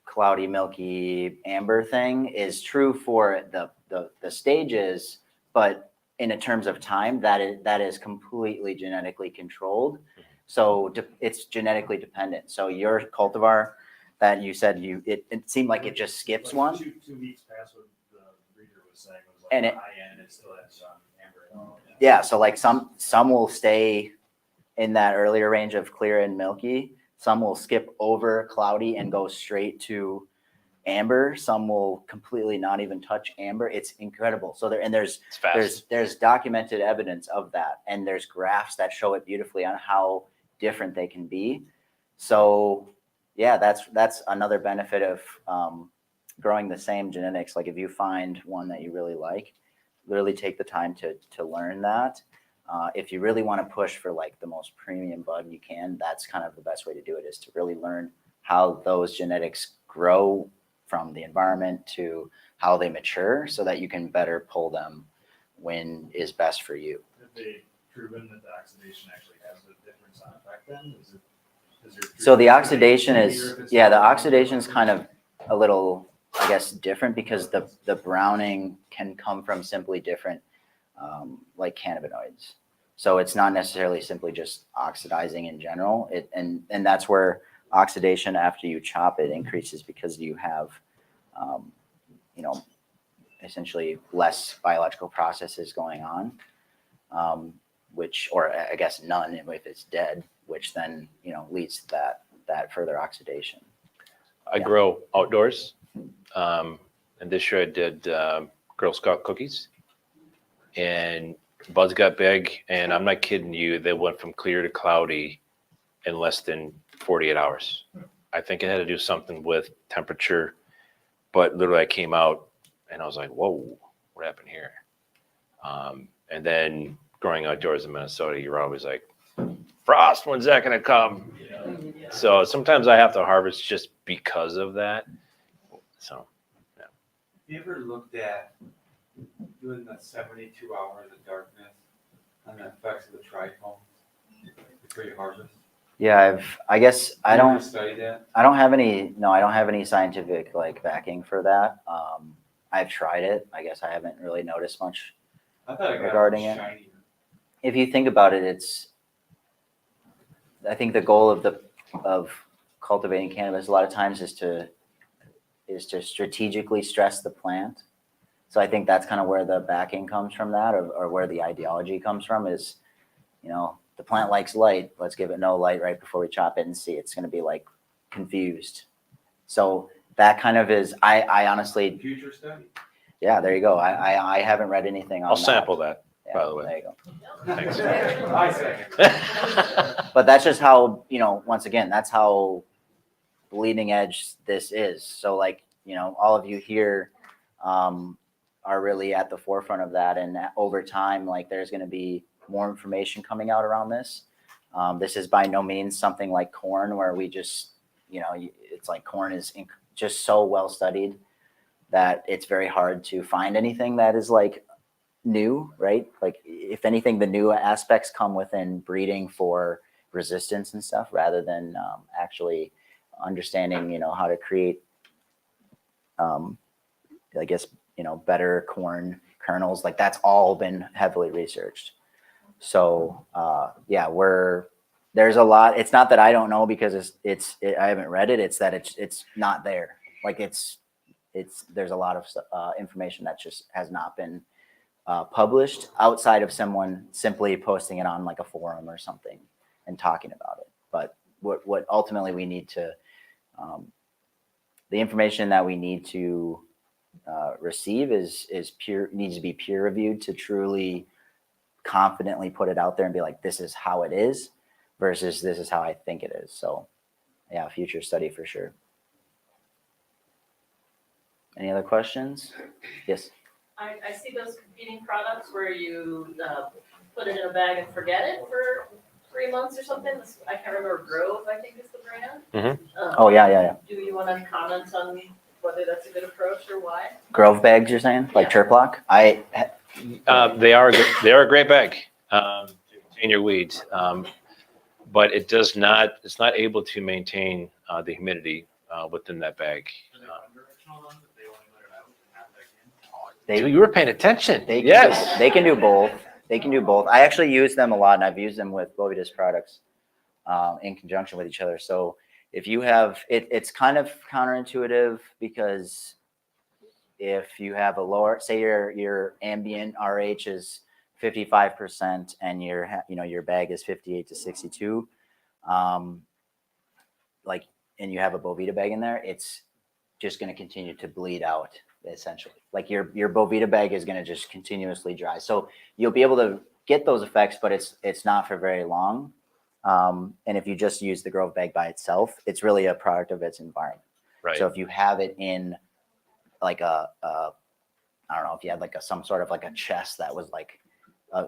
Speaker 4: cloudy, milky, amber thing is true for the stages, but in terms of time, that is completely genetically controlled. So it's genetically dependent. So your cultivar that you said it seemed like it just skips
Speaker 8: like
Speaker 4: one.
Speaker 8: 2 weeks past what the breeder was saying was like
Speaker 4: And
Speaker 8: high end, it still has amber and all.
Speaker 4: Yeah, so like some will stay in that earlier range of clear and milky. Some will skip over cloudy and go straight to amber. Some will completely not even touch amber. It's incredible. So there's documented evidence of that, and there's graphs that show it beautifully on how different they can be. So yeah, that's another benefit of growing the same genetics. Like if you find one that you really like, literally take the time to learn that. If you really want to push for like the most premium bud you can, that's kind of the best way to do it, is to really learn how those genetics grow from the environment to how they mature, so that you can better pull them when is best for you.
Speaker 8: Have they proven that the oxidation actually has a different sound effect then?
Speaker 4: So the oxidation the oxidation is kind of a little, I guess, different, because the browning can come from simply different like cannabinoids. So it's not necessarily simply just oxidizing in general. And that's where oxidation after you chop it increases, because you have essentially less biological processes going on, or I guess none if it's dead, which then leads to that further oxidation.
Speaker 3: I grow outdoors. And this year I did Girl Scout cookies, and buds got big, and I'm not kidding you, they went from clear to cloudy in less than 48 hours. I think it had to do something with temperature, but literally I came out and I was like, whoa, what happened here? And then growing outdoors in Minnesota, you're always like, frost, when's that gonna come? So sometimes I have to harvest just because of that. So, yeah.
Speaker 13: Have you ever looked at doing the 72 hours of darkness and the effects of the trichome before you harvest?
Speaker 4: Yeah, I guess I don't
Speaker 13: study that.
Speaker 4: I don't have any scientific like backing for that. I've tried it. I guess I haven't really noticed much regarding it.
Speaker 13: Shiny.
Speaker 4: If you think about it, I think the goal of cultivating cannabis a lot of times is to strategically stress the plant. So I think that's kind of where the backing comes from, that, or where the ideology comes from, is, the plant likes light. Let's give it no light right before we chop it and see. It's going to be like confused. So that kind of is, I honestly.
Speaker 13: Future study.
Speaker 4: Yeah, there you go. I haven't read anything on that.
Speaker 3: I'll sample that,
Speaker 4: Yeah,
Speaker 3: by the way.
Speaker 4: There you go.
Speaker 3: Thanks.
Speaker 13: I second.
Speaker 4: But that's just how, once again, that's how bleeding edge this is. So like, all of you here are really at the forefront of that. And over time, like, there's going to be more information coming out around this. This is by no means something like corn, where we just, it's like corn is just so well studied that it's very hard to find anything that is like new, right? Like, if anything, the new aspects come within breeding for resistance and stuff, rather than actually understanding, how to create, I guess, better corn kernels. Like, that's all been heavily researched. So yeah, there's a lot. It's not that I don't know because I haven't read it. It's that it's not there. Like, it's there's a lot of information that just has not been published outside of someone simply posting it on like a forum or something and talking about it. But what ultimately we need to, the information that we need to receive is needs to be peer reviewed to truly confidently put it out there and be like, this is how it is versus this is how I think it is. So yeah, future study for sure. Any other questions? Yes.
Speaker 5: I see those competing products where you put it in a bag and forget it for 3 months or something. I can't remember, Grove, I think is the brand.
Speaker 4: Oh yeah.
Speaker 5: Do you want to comment on whether that's a good approach or why?
Speaker 4: Grove bags, you're saying, like Chirp Lock?
Speaker 3: They are a great bag to contain your weeds, but it's not able to maintain the humidity within that bag. You were paying attention. Yes.
Speaker 4: They can do both. They can do both. I actually use them a lot, and I've used them with Boveda's products in conjunction with each other. So if you have, it's kind of counterintuitive because if you have a lower, say your ambient RH is 55% and your bag is 58 to 62, and you have a Boveda bag in there, it's just going to continue to bleed out. Essentially, like your Boveda bag is going to just continuously dry. So you'll be able to get those effects, but it's not for very long. And if you just use the Grove bag by itself, it's really a product of its environment.
Speaker 3: Right.
Speaker 4: So if you have it in like I don't know, if you had like some sort of like a chest that was like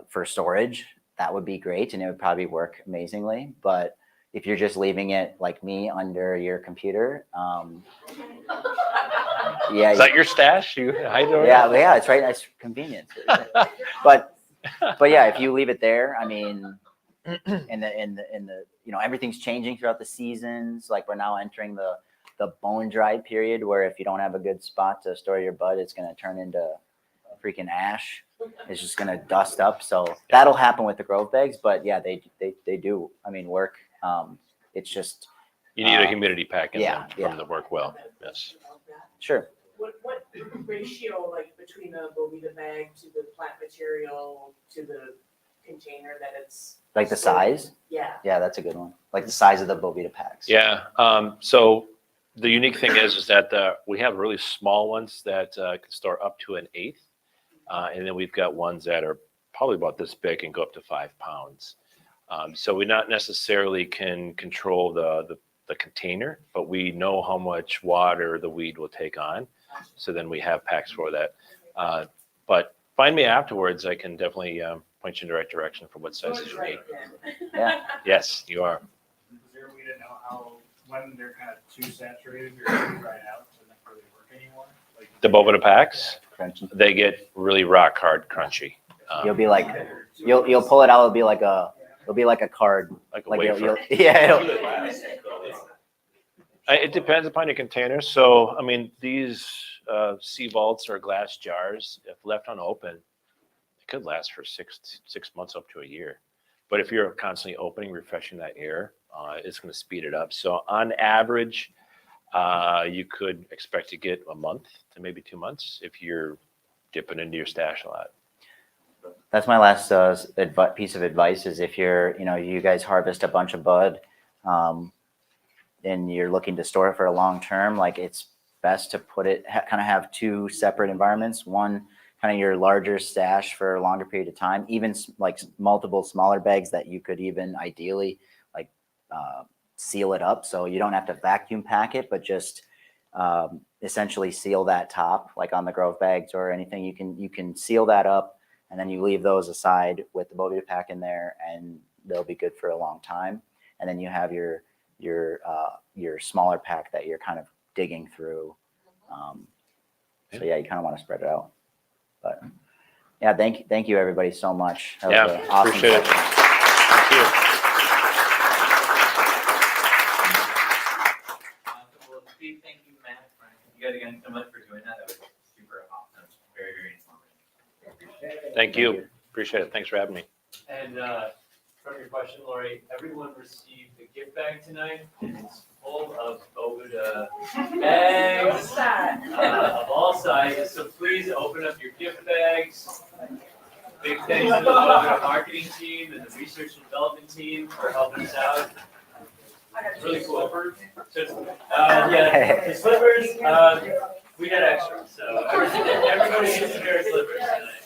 Speaker 4: for storage, that would be great and it would probably work amazingly. But if you're just leaving it like me under your computer, yeah.
Speaker 3: Is that your stash? You hide it?
Speaker 4: Yeah, it's right. It's convenient. But yeah, if you leave it there, I mean, in the everything's changing throughout the seasons. Like we're now entering the bone dry period where if you don't have a good spot to store your bud, it's going to turn into freaking ash. It's just going to dust up. So that'll happen with the Grove bags. But yeah, they do. I mean, work. It's just
Speaker 3: you need a humidity pack in
Speaker 4: yeah,
Speaker 3: them to work well. Yes.
Speaker 4: Sure.
Speaker 14: What ratio, like between the Boveda bag to the plant material to the container that it's
Speaker 4: like the size?
Speaker 14: Yeah.
Speaker 4: Yeah, that's a good one. Like the size of the Boveda packs.
Speaker 3: Yeah. So the unique thing is that we have really small ones that can store up to 1/8, and then we've got ones that are probably about this big and go up to 5 pounds. So we not necessarily can control the container, but we know how much water the weed will take on. So then we have packs for that. But find me afterwards. I can definitely point you in the right direction for what sizes you need.
Speaker 4: Yeah.
Speaker 3: Yes, you are.
Speaker 8: Is there a way to know when they're kind of too saturated or too dried out to not really work anymore? Like
Speaker 3: The Boveda packs,
Speaker 4: Crunchy.
Speaker 3: they get really rock hard crunchy.
Speaker 4: You'll be like, you'll pull it out. It'll be like a card.
Speaker 3: Like a
Speaker 4: Like
Speaker 3: wafer. It depends upon your container. So, I mean, these sea vaults or glass jars, if left unopened, it could last for six months up to a year. But if you're constantly opening, refreshing that air, it's going to speed it up. So on average, you could expect to get a month to maybe 2 months if you're dipping into your stash a lot.
Speaker 4: That's my last piece of advice is if you guys harvest a bunch of bud and you're looking to store it for a long term, like it's best to put it, kind of have 2 separate environments. One, kind of your larger stash for a longer period of time, even like multiple smaller bags that you could even ideally like seal it up. So you don't have to vacuum pack it, but just essentially seal that top, like on the Grove bags or anything. You can seal that up. And then you leave those aside with the Boveda pack in there, and they'll be good for a long time. And then you have your smaller pack that you're kind of digging through. So yeah, you kind of want to spread it out. But yeah, thank you everybody so much. That was an awesome
Speaker 3: appreciate it.
Speaker 4: session.
Speaker 3: Thank you.
Speaker 1: Well, Steve, thank you, Matt. You guys again so much for doing that. That was super awesome. Very, very informative.
Speaker 3: Thank you. Appreciate it. Thanks for having me.
Speaker 2: And from your question, Lori, everyone received the gift bag tonight, and it's full of Boveda bags, So please open up your gift bags. Big thanks to the Boveda marketing team and the research and development team for helping us out. Really cool. So, yeah, the slippers, we had extra, so everybody gets a pair of slippers tonight.